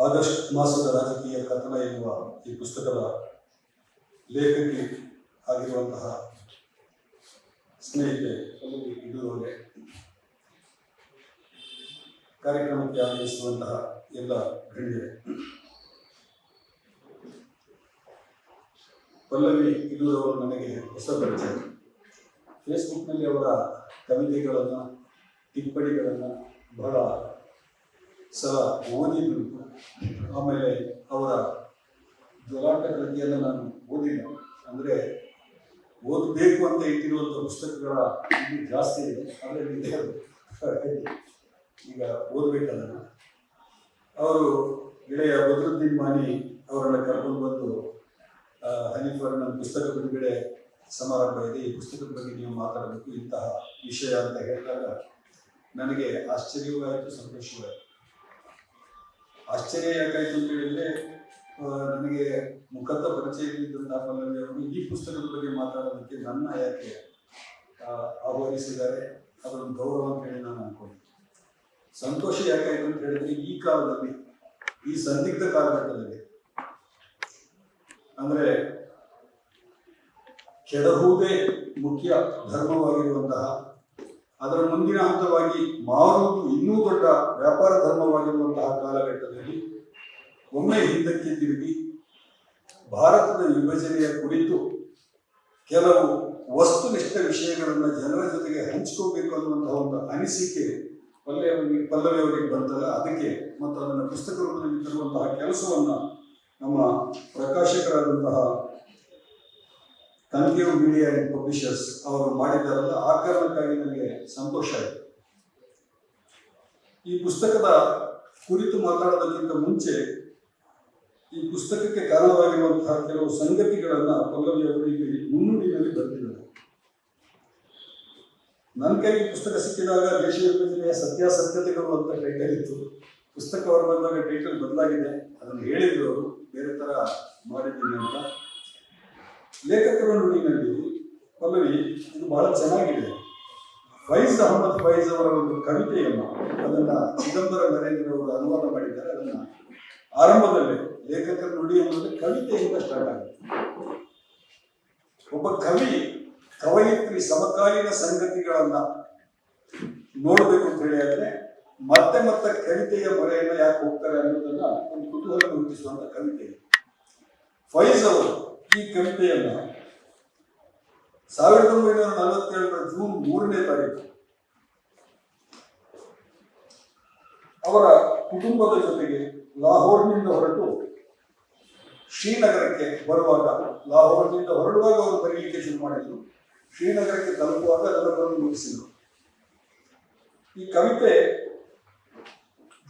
August ಮಾಸದ ರಾಜಕೀಯ ಕಥನ ಎನ್ನುವ ಈ ಪುಸ್ತಕದ ಲೇಖಕಿ ಆಗಿರುವಂತಹ ಸ್ನೇಹಿತೆ ಇದುವರೆಗೆ ಕಾರ್ಯಕ್ರಮಕ್ಕೆ ಆಗಮಿಸುವಂತಹ ಎಲ್ಲ ಗಣ್ಯರೇ, ಪಲ್ಲವಿ ಇದುವರೆಗೂ ನನಗೆ ಹೊಸ ಪರಿಚಯ. ಫೇಸ್ಬುಕ್ನಲ್ಲಿ ಅವರ ಕವಿತೆಗಳನ್ನು, ಟಿಪ್ಪಣಿಗಳನ್ನು ಬಹಳ ಸಲ ಓದಿದುಂಟು. ಆಮೇಲೆ ಅವರ ಜ್ವಲಾಟ ಕೃತಿಯನ್ನು ನಾನು ಓದಿಲ್ಲ. ಅಂದರೆ ಓದಬೇಕು ಅಂತ ಇಟ್ಟಿರುವಂಥ ಪುಸ್ತಕಗಳ ಇನ್ನೂ ಜಾಸ್ತಿ ಇದೆ, ಆದರೆ ಈಗ ಓದಬೇಕಲ್ಲ. ಅವರು ಗೆಳೆಯ ಬದ್ರುದ್ದೀನ್ ಮಾನಿ ಅವರನ್ನು ಕರ್ಕೊಂಡು ಬಂದು ಹನೀಫರ್ ನನ್ನ ಪುಸ್ತಕ ಬಿಡುಗಡೆ ಸಮಾರಂಭ ಇದೆ, ಈ ಪುಸ್ತಕದ ಬಗ್ಗೆ ನೀವು ಮಾತಾಡಬೇಕು ಇಂತಹ ವಿಷಯ ಅಂತ ಹೇಳಿದಾಗ ನನಗೆ ಆಶ್ಚರ್ಯವೂ ಆಯಿತು, ಸಂತೋಷವೂ ಆಯಿತು. ಆಶ್ಚರ್ಯ ಯಾಕಾಯಿತು ಅಂತ ಹೇಳಿದರೆ, ನನಗೆ ಮುಖದ ಪರಿಚಯ ಇದ್ದಂತಹ ಪಲ್ಲವಿ ಅವರು ಈ ಪುಸ್ತಕದ ಬಗ್ಗೆ ಮಾತಾಡೋದಕ್ಕೆ ನನ್ನ ಯಾಕೆ ಆಹ್ವಾನಿಸಿದ್ದಾರೆ, ಅದೊಂದು ಗೌರವ ಅಂತ ಹೇಳಿ ನಾನು ಅನ್ಕೊಂಡೆ. ಸಂತೋಷ ಯಾಕಾಯಿತು ಅಂತ ಹೇಳಿದ್ರೆ, ಈ ಕಾಲದಲ್ಲಿ, ಈ ಸಂದಿಗ್ಧ ಕಾಲಘಟ್ಟದಲ್ಲಿ, ಅಂದರೆ ಕೆಡಹುವುದೇ ಮುಖ್ಯ ಧರ್ಮವಾಗಿರುವಂತಹ, ಅದರ ಮುಂದಿನ ಹಂತವಾಗಿ ಮಾರುವುದು ಇನ್ನೂ ದೊಡ್ಡ ವ್ಯಾಪಾರ ಧರ್ಮವಾಗಿರುವಂತಹ ಕಾಲಘಟ್ಟದಲ್ಲಿ ಒಮ್ಮೆ ಹಿಂದಕ್ಕೆ ತಿರುಗಿ ಭಾರತದ ವಿಭಜನೆಯ ಕುರಿತು ಕೆಲವು ವಸ್ತುನಿಷ್ಠ ವಿಷಯಗಳನ್ನು ಜನರ ಜೊತೆಗೆ ಹಂಚ್ಕೋಬೇಕು ಅನ್ನುವಂತಹ ಒಂದು ಅನಿಸಿಕೆ ಪಲ್ಲವಿ ಅವರಿಗೆ ಬಂತಲ್ಲ, ಅದಕ್ಕೆ ಮತ್ತು ಅದನ್ನು ಪುಸ್ತಕ ರೂಪದಲ್ಲಿ ತರುವಂತಹ ಕೆಲಸವನ್ನು ನಮ್ಮ ಪ್ರಕಾಶಕರಾದಂತಹ ಕನ್ಕೇವ್ ಮೀಡಿಯಾ ಅಂಡ್ ಪಬ್ಲಿಷರ್ಸ್ ಅವರು ಮಾಡಿದ್ದಾರಲ್ಲ, ಆ ಕಾರಣಕ್ಕಾಗಿ ನನಗೆ ಸಂತೋಷ ಆಯಿತು. ಈ ಪುಸ್ತಕದ ಕುರಿತು ಮಾತಾಡೋದಕ್ಕಿಂತ ಮುಂಚೆ ಈ ಪುಸ್ತಕಕ್ಕೆ ಕಾರಣವಾಗಿರುವಂತಹ ಕೆಲವು ಸಂಗತಿಗಳನ್ನು ಪಲ್ಲವಿ ಅವರು ಇಲ್ಲಿ ಮುನ್ನುಡಿಯಲ್ಲಿ ಬರೆದಿದ್ದಾರೆ. ನನ್ನ ಕೈಗೆ ಪುಸ್ತಕ ಸಿಕ್ಕಿದಾಗ ದೇಶ ವಿಭಜನೆಯ ಸತ್ಯಾಸತ್ಯತೆಗಳು ಅಂತ ಟೈಟಲ್ ಇತ್ತು. ಪುಸ್ತಕ ಅವರು ಬಂದಾಗ ಟೈಟಲ್ ಬದಲಾಗಿದೆ, ಅದನ್ನು ಹೇಳಿದ್ರು ಅವರು, ಬೇರೆ ಥರ ಮಾಡಿದ್ದೀನಿ ಅಂತ. ಲೇಖಕರ ನುಡಿನಲ್ಲಿ ಪಲ್ಲವಿ ಇದು ಬಹಳ ಚೆನ್ನಾಗಿದೆ. ಫೈಜ್ ಅಹಮದ್ ಫೈಜ್ ಅವರ ಒಂದು ಕವಿತೆಯನ್ನು, ಅದನ್ನು ಚಿದಂಬರ ನರೇಂದ್ರ ಅವರು ಅನುವಾದ ಮಾಡಿದ್ದಾರೆ. ಅದನ್ನು ಆರಂಭದಲ್ಲಿ ಲೇಖಕರ ನುಡಿ ಅನ್ನೋದು ಕವಿತೆಯಿಂದ ಸ್ಟಾರ್ಟ್ ಆಗುತ್ತೆ. ಒಬ್ಬ ಕವಯಿತ್ರಿ ಸಮಕಾಲೀನ ಸಂಗತಿಗಳನ್ನ ನೋಡಬೇಕು ಅಂತ ಹೇಳಿ ಆದರೆ ಮತ್ತೆ ಮತ್ತೆ ಕವಿತೆಯ ಮೊರೆಯನ್ನು ಯಾಕೆ ಹೋಗ್ತಾರೆ ಅನ್ನೋದನ್ನ ಒಂದು ಕುತೂಹಲ ಹುಟ್ಟಿಸುವಂತ ಕವಿತೆ. ಫೈಜ್ ಅವರು ಈ ಕವಿತೆಯನ್ನ 1947 ಜೂನ್ 3ನೇ ತಾರೀಕು ಅವರ ಕುಟುಂಬದ ಜೊತೆಗೆ ಲಾಹೋರ್ನಿಂದ ಹೊರಟು ಶ್ರೀನಗರಕ್ಕೆ ಬರುವಾಗ, ಲಾಹೋರ್ನಿಂದ ಹೊರಡುವಾಗ ಅವರು ಬರೀಲಿಕ್ಕೆ ಶುರು ಮಾಡಿದ್ರು, ಶ್ರೀನಗರಕ್ಕೆ ತಲುಪುವಾಗ ಅದನ್ನು ಬರೆದು ಮುಗಿಸಿದರು. ಈ ಕವಿತೆ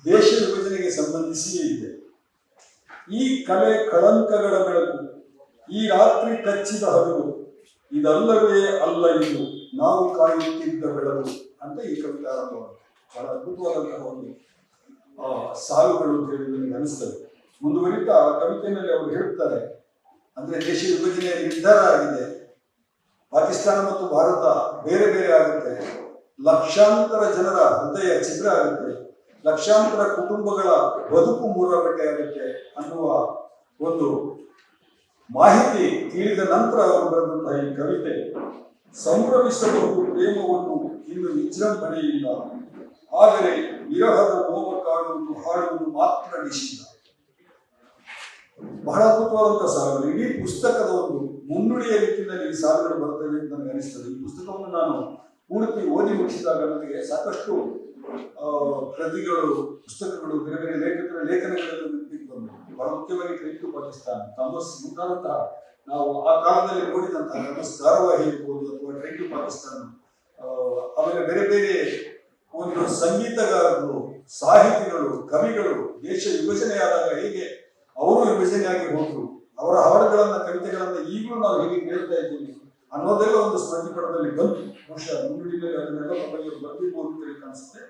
ದೇಶ ವಿಭಜನೆಗೆ ಸಂಬಂಧಿಸಿಯೇ ಇದೆ. ಈ ಕಲೆ ಕಳಂಕಗಳ ಬೆಳಕು, ಈ ರಾತ್ರಿ ಕಚ್ಚಿದ ಹಗಲು, ಇದಲ್ಲವೇ ಅಲ್ಲ ಇದು ನಾವು ಕಾಯುತ್ತಿದ್ದ ಬೆಳಕು ಅಂತ ಈ ಕವಿತೆ ಆರಂಭವಾಗಿದೆ. ಬಹಳ ಅದ್ಭುತವಾದಂತಹ ಒಂದು ಸಾಲುಗಳು ಅಂತ ಹೇಳಿ ನನಗೆ ಅನಿಸ್ತದೆ. ಮುಂದುವರಿತಾ ಕವಿತೆಯಲ್ಲಿ ಅವರು ಹೇಳುತ್ತಾರೆ, ಅಂದ್ರೆ ದೇಶ ವಿಭಜನೆಯ ನಿರ್ಧಾರ ಆಗಿದೆ, ಪಾಕಿಸ್ತಾನ ಮತ್ತು ಭಾರತ ಬೇರೆ ಬೇರೆ ಆಗುತ್ತೆ, ಲಕ್ಷಾಂತರ ಜನರ ಹೃದಯ ಛಿದ್ರ ಆಗುತ್ತೆ, ಲಕ್ಷಾಂತರ ಕುಟುಂಬಗಳ ಬದುಕು ಮೂರಬಟ್ಟೆ ಆಗುತ್ತೆ ಅನ್ನುವ ಒಂದು ಮಾಹಿತಿ ತಿಳಿದ ನಂತರ ಅವರು ಬರೆದಂತಹ ಈ ಕವಿತೆ, ಸಂಭ್ರಮಿಸಬಹುದು ಪ್ರೇಮವನ್ನು ಇನ್ನು ವಿಜೃಂಭಣೆಯಿಂದ, ಆದರೆ ವಿರಹದ ನೋವ ಕಾಡುವುದು ಹಾಡುವುದು ಮಾತ್ರ ನಿಷಿದ್ಧ. ಬಹಳ ಅದ್ಭುತವಾದಂತಹ ಸಾಲುಗಳು. ಇಡೀ ಪುಸ್ತಕದ ಒಂದು ಮುನ್ನುಡಿಯ ರೀತಿಯಲ್ಲಿ ಈ ಸಾಲುಗಳು ಬರ್ತವೆ ಅಂತ ನನಗೆ ಅನಿಸ್ತದೆ. ಈ ಪುಸ್ತಕವನ್ನು ನಾನು ಪೂರ್ತಿ ಓದಿ ಮುಗಿಸಿದಾಗ ನನಗೆ ಸಾಕಷ್ಟು ಕೃತಿಗಳು, ಪುಸ್ತಕಗಳು, ಬೇರೆ ಬೇರೆ ಲೇಖಕರ ಲೇಖನಗಳಲ್ಲಿ ನೆನಪಿಗೆ ಬಂದವು. ಬಹಳ ಮುಖ್ಯವಾಗಿ ಟ್ರೈನ್ ಟು ಪಾಕಿಸ್ತಾನ್, ಥಾಮಸ್ ಮುಂತಾದಂತಹ ನಾವು ಆ ಕಾಲದಲ್ಲಿ ನೋಡಿದಂತಹ ಥಾಮಸ್ ಧಾರಾವಾಹಿ ಇರ್ಬೋದು ಅಥವಾ ಟ್ರೈನ್ ಟು ಪಾಕಿಸ್ತಾನ್, ಆಮೇಲೆ ಬೇರೆ ಬೇರೆ ಒಂದು ಸಂಗೀತಗಾರರು, ಸಾಹಿತಿಗಳು, ಕವಿಗಳು ದೇಶ ವಿಭಜನೆಯಾದಾಗ ಹೇಗೆ ಅವರು ವಿಭಜನೆಯಾಗಿ ಹೋದ್ರು, ಅವರ ಹಾಡುಗಳನ್ನ, ಕವಿತೆಗಳನ್ನ ಈಗಲೂ ನಾವು ಹೇಗೆ ಕೇಳ್ತಾ ಇದ್ದೀವಿ ಅನ್ನೋದೆಲ್ಲ ಒಂದು ಸ್ಮೃತಿ ಪಟದಲ್ಲಿ ಬಂತು. ಬಹುಶಃ ಮುನ್ನುಡಿನಲ್ಲಿ ಅದನ್ನೆಲ್ಲ ಬರ್ತಿರ್ಬೋದು ಅಂತ ಕಾಣಿಸುತ್ತೆ.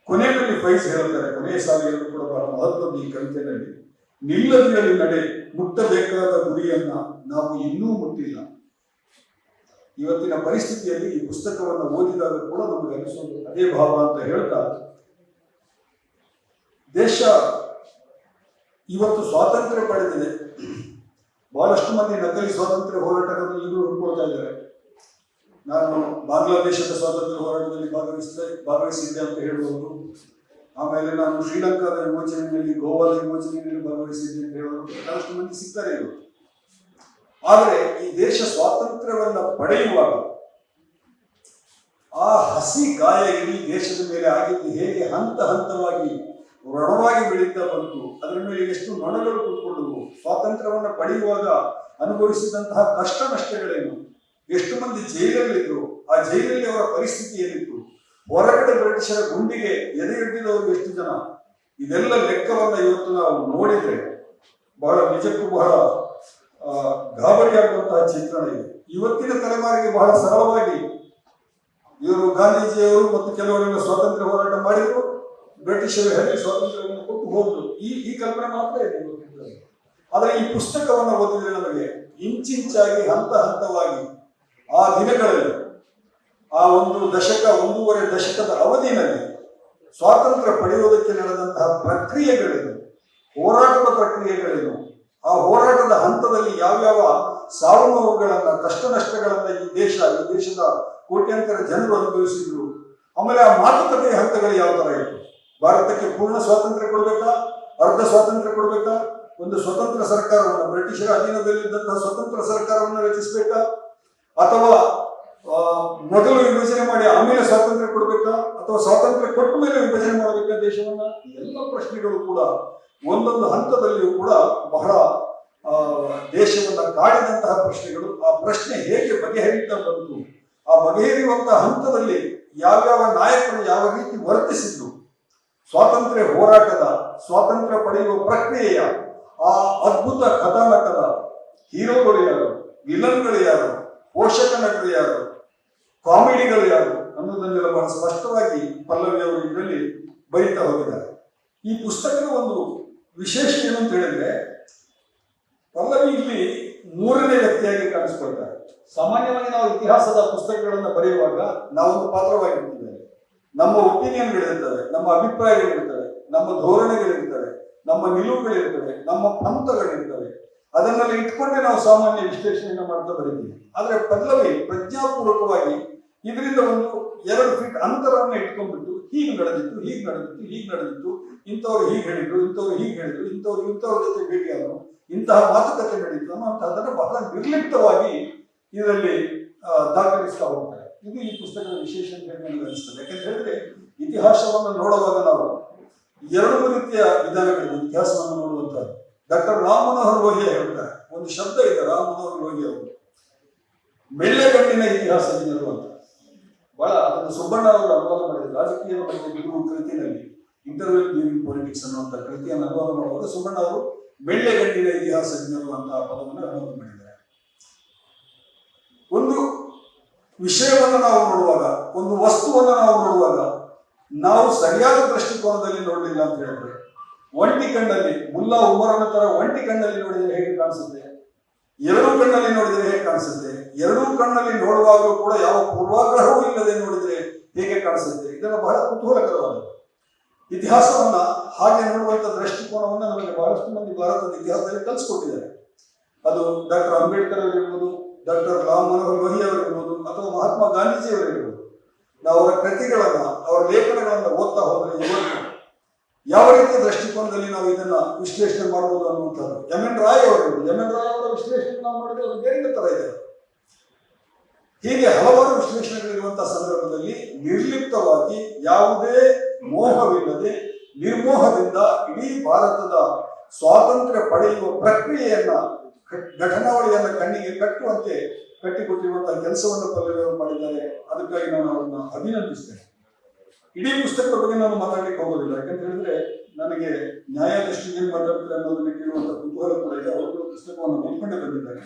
ಕೊನೆಯಲ್ಲಿ ಫೈಜ್ ಹೇಳ್ತಾರೆ, ಕೊನೆಯ ಸಾಲಿಗಳು ಕೂಡ ಬಹಳ ಮಹತ್ವದ ಈ ಕವಿತೆಯಲ್ಲಿ, ನಿಲ್ಲದಿರಲಿ ನಡೆ ಮುಟ್ಟಬೇಕಾದ ಗುರಿಯನ್ನ ನಾವು ಇನ್ನೂ ಮುಟ್ಟಿಲ್ಲ. ಇವತ್ತಿನ ಪರಿಸ್ಥಿತಿಯಲ್ಲಿ ಈ ಪುಸ್ತಕವನ್ನು ಓದಿದಾಗ ಕೂಡ ನಮಗೆ ಅನಿಸೋದು ಅದೇ ಭಾವ ಅಂತ ಹೇಳ್ತಾ, ದೇಶ ಇವತ್ತು ಸ್ವಾತಂತ್ರ್ಯ ಪಡೆದಿದೆ. ಬಹಳಷ್ಟು ಮಂದಿ ನಕಲಿ ಸ್ವಾತಂತ್ರ್ಯ ಹೋರಾಟಗಾರರು ಈಗಲೂ ಹುಡ್ಕೊಳ್ತಾ ಇದ್ದಾರೆ. ನಾನು ಬಾಂಗ್ಲಾದೇಶದ ಸ್ವಾತಂತ್ರ್ಯ ಹೋರಾಟದಲ್ಲಿ ಭಾಗವಹಿಸಿದ್ದೆ ಅಂತ ಹೇಳ್ಬೋದು. ಆಮೇಲೆ ನಾನು ಶ್ರೀಲಂಕಾದ ವಿಮೋಚನೆಯಲ್ಲಿ, ಗೋವಾದ ವಿಮೋಚನೆಯಲ್ಲಿ ಭಾಗವಹಿಸಿದ್ದೆ ಅಂತ ಹೇಳೋರು ಬಹಳಷ್ಟು ಮಂದಿ ಸಿಗ್ತಾರೆ ಇವರು. ಆದರೆ ಈ ದೇಶ ಸ್ವಾತಂತ್ರ್ಯವನ್ನ ಪಡೆಯುವಾಗ ಆ ಹಸಿ ಗಾಯ ಇಡೀ ದೇಶದ ಮೇಲೆ ಆಗಿದ್ದು ಹೇಗೆ ಹಂತ ಹಂತವಾಗಿ ವ್ರಣವಾಗಿ ಬೆಳೀತಾ ಬಂತು, ಅದರ ಮೇಲೆ ಎಷ್ಟು ನೊಣಗಳು ಕೂತ್ಕೊಂಡವು, ಸ್ವಾತಂತ್ರ್ಯವನ್ನ ಪಡೆಯುವಾಗ ಅನುಭವಿಸಿದಂತಹ ಕಷ್ಟ ನಷ್ಟಗಳೇನು, ಎಷ್ಟು ಮಂದಿ ಜೈಲಲ್ಲಿದ್ರು, ಆ ಜೈಲಲ್ಲಿ ಅವರ ಪರಿಸ್ಥಿತಿ ಏನಿತ್ತು, ಹೊರಗಡೆ ಬ್ರಿಟಿಷರ ಗುಂಡಿಗೆ ಎದೆಯೊಡ್ಡಿದವರು ಎಷ್ಟು ಜನ, ಇದೆಲ್ಲ ಲೆಕ್ಕವನ್ನ ಇವತ್ತು ನಾವು ನೋಡಿದ್ರೆ ಬಹಳ ನಿಜಕ್ಕೂ ಬಹಳ ಗಾಬರಿಯಾಗುವಂತಹ ಚಿತ್ರಣ ಇದೆ. ಇವತ್ತಿನ ತಲೆಮಾರಿಗೆ ಬಹಳ ಸರಳವಾಗಿ ಇವರು ಗಾಂಧೀಜಿಯವರು ಮತ್ತು ಕೆಲವರೆಲ್ಲ ಸ್ವಾತಂತ್ರ್ಯ ಹೋರಾಟ ಮಾಡಿದ್ರು, ಬ್ರಿಟಿಷರು ಹೇಗೆ ಸ್ವಾತಂತ್ರ್ಯವನ್ನು ಕೊಟ್ಟು ಹೋದ್ರು, ಈ ಕಲ್ಪನೆ ಮಾತ್ರ ಇದೆ. ಆದರೆ ಈ ಪುಸ್ತಕವನ್ನು ಓದಿದ್ರೆ ನಮಗೆ ಇಂಚಿಂಚಾಗಿ ಹಂತ ಹಂತವಾಗಿ ಆ ದಿನಗಳಲ್ಲಿ, ಆ ಒಂದೂವರೆ ದಶಕದ ಅವಧಿಯಲ್ಲಿ ಸ್ವಾತಂತ್ರ್ಯ ಪಡೆಯುವುದಕ್ಕೆ ನಡೆದಂತಹ ಪ್ರಕ್ರಿಯೆಗಳೇನು, ಹೋರಾಟದ ಪ್ರಕ್ರಿಯೆಗಳೇನು, ಆ ಹೋರಾಟದ ಹಂತದಲ್ಲಿ ಯಾವ್ಯಾವ ಸಾವು ನೋವುಗಳನ್ನ, ಕಷ್ಟ ನಷ್ಟಗಳನ್ನ ಈ ದೇಶದ ಕೋಟ್ಯಾಂತರ ಜನರು ಅನುಭವಿಸಿದ್ರು. ಆಮೇಲೆ ಆ ಮಾತುಕತೆಯ ಹಂತಗಳು ಯಾವ ತರ ಇತ್ತು, ಭಾರತಕ್ಕೆ ಪೂರ್ಣ ಸ್ವಾತಂತ್ರ್ಯ ಕೊಡ್ಬೇಕಾ, ಅರ್ಧ ಸ್ವಾತಂತ್ರ್ಯ ಕೊಡ್ಬೇಕಾ, ಒಂದು ಸ್ವತಂತ್ರ ಸರ್ಕಾರವನ್ನು, ಬ್ರಿಟಿಷರ ಅಧೀನದಲ್ಲಿದ್ದಂತಹ ಸ್ವತಂತ್ರ ಸರ್ಕಾರವನ್ನು ರಚಿಸಬೇಕಾ, ಅಥವಾ ಮೊದಲು ವಿಭಜನೆ ಮಾಡಿ ಆಮೇಲೆ ಸ್ವಾತಂತ್ರ್ಯ ಕೊಡ್ಬೇಕಾ, ಅಥವಾ ಸ್ವಾತಂತ್ರ್ಯ ಕೊಟ್ಟ ಮೇಲೆ ವಿಭಜನೆ ಮಾಡಬೇಕಾ ದೇಶವನ್ನ? ಎಲ್ಲ ಪ್ರಶ್ನೆಗಳು ಕೂಡ ಒಂದೊಂದು ಹಂತದಲ್ಲಿಯೂ ಕೂಡ ಬಹಳ ದೇಶವನ್ನ ಕಾಡಿದಂತಹ ಪ್ರಶ್ನೆಗಳು. ಆ ಪ್ರಶ್ನೆ ಹೇಗೆ ಬಗೆಹರಿತಾ ಬಂತು, ಆ ಬಗೆಹರಿಯುವಂತಹ ಹಂತದಲ್ಲಿ ಯಾವ್ಯಾವ ನಾಯಕರು ಯಾವ ರೀತಿ ವರ್ತಿಸಿದ್ರು, ಸ್ವಾತಂತ್ರ್ಯ ಹೋರಾಟದ, ಸ್ವಾತಂತ್ರ್ಯ ಪಡೆಯುವ ಪ್ರಕ್ರಿಯೆಯ ಆ ಅದ್ಭುತ ಕಥಾನಕದ ಹೀರೋಗಳು ಯಾರು, ವಿಲನ್ಗಳು ಯಾರು, ಪೋಷಕ ನಟರು ಯಾರು, ಕಾಮಿಡಿಗಳು ಯಾರು ಅನ್ನೋದನ್ನೆಲ್ಲ ಬಹಳ ಸ್ಪಷ್ಟವಾಗಿ ಪಲ್ಲವಿ ಅವರು ಇದರಲ್ಲಿ ಬರೀತಾ ಹೋಗಿದ್ದಾರೆ. ಈ ಪುಸ್ತಕದ ಒಂದು ವಿಶೇಷ ಏನು ಅಂತ ಹೇಳಿದ್ರೆ, ಪಲ್ಲವಿ ಇಲ್ಲಿ ಮೂರನೇ ವ್ಯಕ್ತಿಯಾಗಿ ಕಾಣಿಸ್ಕೊಳ್ತಾರೆ. ಸಾಮಾನ್ಯವಾಗಿ ನಾವು ಇತಿಹಾಸದ ಪುಸ್ತಕಗಳನ್ನು ಬರೆಯುವಾಗ ನಾವೊಂದು ಪಾತ್ರವಾಗಿರ್ತಿದ್ದೇವೆ, ನಮ್ಮ ಒಪಿನಿಯನ್ಗಳಿರ್ತವೆ, ನಮ್ಮ ಅಭಿಪ್ರಾಯಗಳಿರ್ತವೆ, ನಮ್ಮ ಧೋರಣೆಗಳಿರ್ತವೆ, ನಮ್ಮ ನಿಲುವುಗಳಿರ್ತವೆ, ನಮ್ಮ ಪಂಥಗಳಿರ್ತವೆ. ಅದನ್ನೆಲ್ಲ ಇಟ್ಕೊಂಡೇ ನಾವು ಸಾಮಾನ್ಯ ವಿಶ್ಲೇಷಣೆಯನ್ನು ಮಾಡ್ತಾ ಬರೀತೀವಿ. ಆದ್ರೆ ಪಲ್ಲವಿ ಪ್ರಜ್ಞಾಪೂರ್ವಕವಾಗಿ ಇದರಿಂದ ಒಂದು 2 ಫೀಟ್ ಅಂತರವನ್ನು ಇಟ್ಕೊಂಡ್ಬಿಟ್ಟು ಹೀಗೆ ನಡೆದಿತ್ತು, ಇಂಥವ್ರು ಹೀಗೆ ಹೇಳಿದ್ರು, ಇಂಥವ್ರ ಜೊತೆ ಭೇಟಿಯಾದರು, ಇಂತಹ ಮಾತುಕತೆ ನಡೀತು ಅನ್ನುವಂಥದ್ದನ್ನು ಬಹಳ ನಿರ್ಲಿಪ್ತವಾಗಿ ಇದರಲ್ಲಿ ದಾಖಲಿಸ್ತಾ ಹೋಗ್ತಾರೆ. ಇದು ಈ ಪುಸ್ತಕದ ವಿಶೇಷ ಅಂತ ಹೇಳಿ ನನಗೆ ಅನಿಸ್ತದೆ. ಯಾಕಂತ ಹೇಳಿದ್ರೆ ಇತಿಹಾಸವನ್ನು ನೋಡುವಾಗ ನಾವು 2 ರೀತಿಯ ವಿಧಾನಗಳಿವೆ ಇತಿಹಾಸವನ್ನು ನೋಡುವಂಥದ್ದು. ಡಾಕ್ಟರ್ ರಾಮ್ ಮನೋಹರ್ ಲೋಹಿಯಾ ಹೇಳ್ತಾರೆ, ಒಂದು ಶಬ್ದ ಇದೆ ರಾಮ್ ಮನೋಹರ್ ಲೋಹಿಯಾ ಅವರು, ಮೆಳ್ಳೆಗಣ್ಣಿನ ಇತಿಹಾಸಜ್ಞರು ಅಂತ. ಬಹಳ ಅದನ್ನು ಸುಬ್ಬಣ್ಣ ಅವರು ಅನುವಾದ ಮಾಡಿದ್ದಾರೆ. ರಾಜಕೀಯದ ಬಗ್ಗೆ ಬಿಡುವ ಕೃತಿನಲ್ಲಿ ಇಂಟರ್ವ್ಯೂ ಡ್ಯೂರಿಂಗ್ ಪೊಲಿಟಿಕ್ಸ್ ಅನ್ನುವಂಥ ಕೃತಿಯನ್ನು ಅನುವಾದ ಮಾಡುವಾಗ ಸುಬ್ಬಣ್ಣ ಅವರು ಮೆಳ್ಳೆಗಣ್ಣಿನ ಇತಿಹಾಸಜ್ಞರು ಅಂತ ಪದವನ್ನು ಅನುವಾದ ಮಾಡಿದ್ದಾರೆ. ಒಂದು ವಿಷಯವನ್ನು ನಾವು ನೋಡುವಾಗ, ಒಂದು ವಸ್ತುವನ್ನು ನಾವು ನೋಡುವಾಗ ನಾವು ಸರಿಯಾದ ದೃಷ್ಟಿಕೋನದಲ್ಲಿ ನೋಡಲಿಲ್ಲ ಅಂತ ಹೇಳಿದ್ರೆ, ಒಂಟಿ ಕಣ್ಣಲ್ಲಿ ಮುಲ್ಲಾ ಉಮರನ ತರ ಒಂಟಿ ಕಣ್ಣಲ್ಲಿ ನೋಡಿದರೆ ಹೇಗೆ ಕಾಣಿಸುತ್ತೆ, 2 ಕಣ್ಣಲ್ಲಿ ನೋಡಿದರೆ ಹೇಗೆ ಕಾಣಿಸುತ್ತೆ, 2 ಕಣ್ಣಲ್ಲಿ ನೋಡುವಾಗಲೂ ಕೂಡ ಯಾವ ಪೂರ್ವಾಗ್ರಹವೂ ಇಲ್ಲದೆ ನೋಡಿದರೆ ಹೇಗೆ ಕಾಣಿಸುತ್ತೆ, ಇದೆಲ್ಲ ಬಹಳ ಕುತೂಹಲಕರವಾದದ್ದು. ಇತಿಹಾಸವನ್ನ ಹಾಗೆ ನೋಡುವಂತ ದೃಷ್ಟಿಕೋನವನ್ನ ನಮಗೆ ಬಹಳಷ್ಟು ಮಂದಿ ಭಾರತದ ಇತಿಹಾಸದಲ್ಲಿ ಕಲಿಸ್ಕೊಟ್ಟಿದ್ದಾರೆ. ಅದು ಡಾಕ್ಟರ್ ಅಂಬೇಡ್ಕರ್ ಅವರಿರ್ಬೋದು, ಡಾಕ್ಟರ್ ರಾಮ್ ಮನೋಹರ್ ಲೋಹಿಯಾ ಅವರಿರ್ಬೋದು, ಅಥವಾ ಮಹಾತ್ಮ ಗಾಂಧೀಜಿ ಅವರಿರ್ಬೋದು. ನಾವು ಅವರ ಕೃತಿಗಳನ್ನ, ಅವರ ಲೇಖನಗಳನ್ನ ಓದ್ತಾ ಹೋದ್ರೆ ಇವತ್ತು ಯಾವ ರೀತಿಯ ದೃಷ್ಟಿಕೋನದಲ್ಲಿ ನಾವು ಇದನ್ನ ವಿಶ್ಲೇಷಣೆ ಮಾಡಬಹುದು ಅನ್ನುವಂಥದ್ದು. ಎಂ ಎನ್ ರಾಯ್ ಅವರ ವಿಶ್ಲೇಷಣೆ ನಾವು ಮಾಡಿದ್ರೆ ಅದು ಬೇರೆ ತರ ಇದೆ. ಹೀಗೆ ಹಲವಾರು ವಿಶ್ಲೇಷಣೆಗಳಿರುವಂತಹ ಸಂದರ್ಭದಲ್ಲಿ ನಿರ್ಲಿಪ್ತವಾಗಿ, ಯಾವುದೇ ಮೋಹವಿಲ್ಲದೆ, ನಿರ್ಮೋಹದಿಂದ ಇಡೀ ಭಾರತದ ಸ್ವಾತಂತ್ರ್ಯ ಪಡೆಯುವ ಪ್ರಕ್ರಿಯೆಯನ್ನ, ಘಟನಾವಳಿಯನ್ನ ಕಣ್ಣಿಗೆ ಕಟ್ಟುವಂತೆ ಕಟ್ಟಿಕೊಟ್ಟಿರುವಂತಹ ಕೆಲಸವನ್ನು ಪಲ್ಲವಿ ಅವರು ಮಾಡಿದ್ದಾರೆ. ಅದಕ್ಕಾಗಿ ನಾನು ಅವರನ್ನ ಅಭಿನಂದಿಸ್ತೇನೆ. ಇಡೀ ಪುಸ್ತಕದ ಬಗ್ಗೆ ನಾನು ಮಾತಾಡಲಿಕ್ಕೆ ಹೋಗೋದಿಲ್ಲ, ಯಾಕಂತ ಹೇಳಿದ್ರೆ ನನಗೆ ನ್ಯಾಯಾಧೀಶರಿಗೆ ಮಾತಾಡ್ತಾರೆ ಅನ್ನೋದನ್ನ ಕೇಳುವಂತ ಕುತೂಹಲ ಕೂಡ ಇದೆ. ಅವರು ಪುಸ್ತಕವನ್ನು ಓದ್ಕೊಂಡೇ ಬಂದಿದ್ದಾರೆ.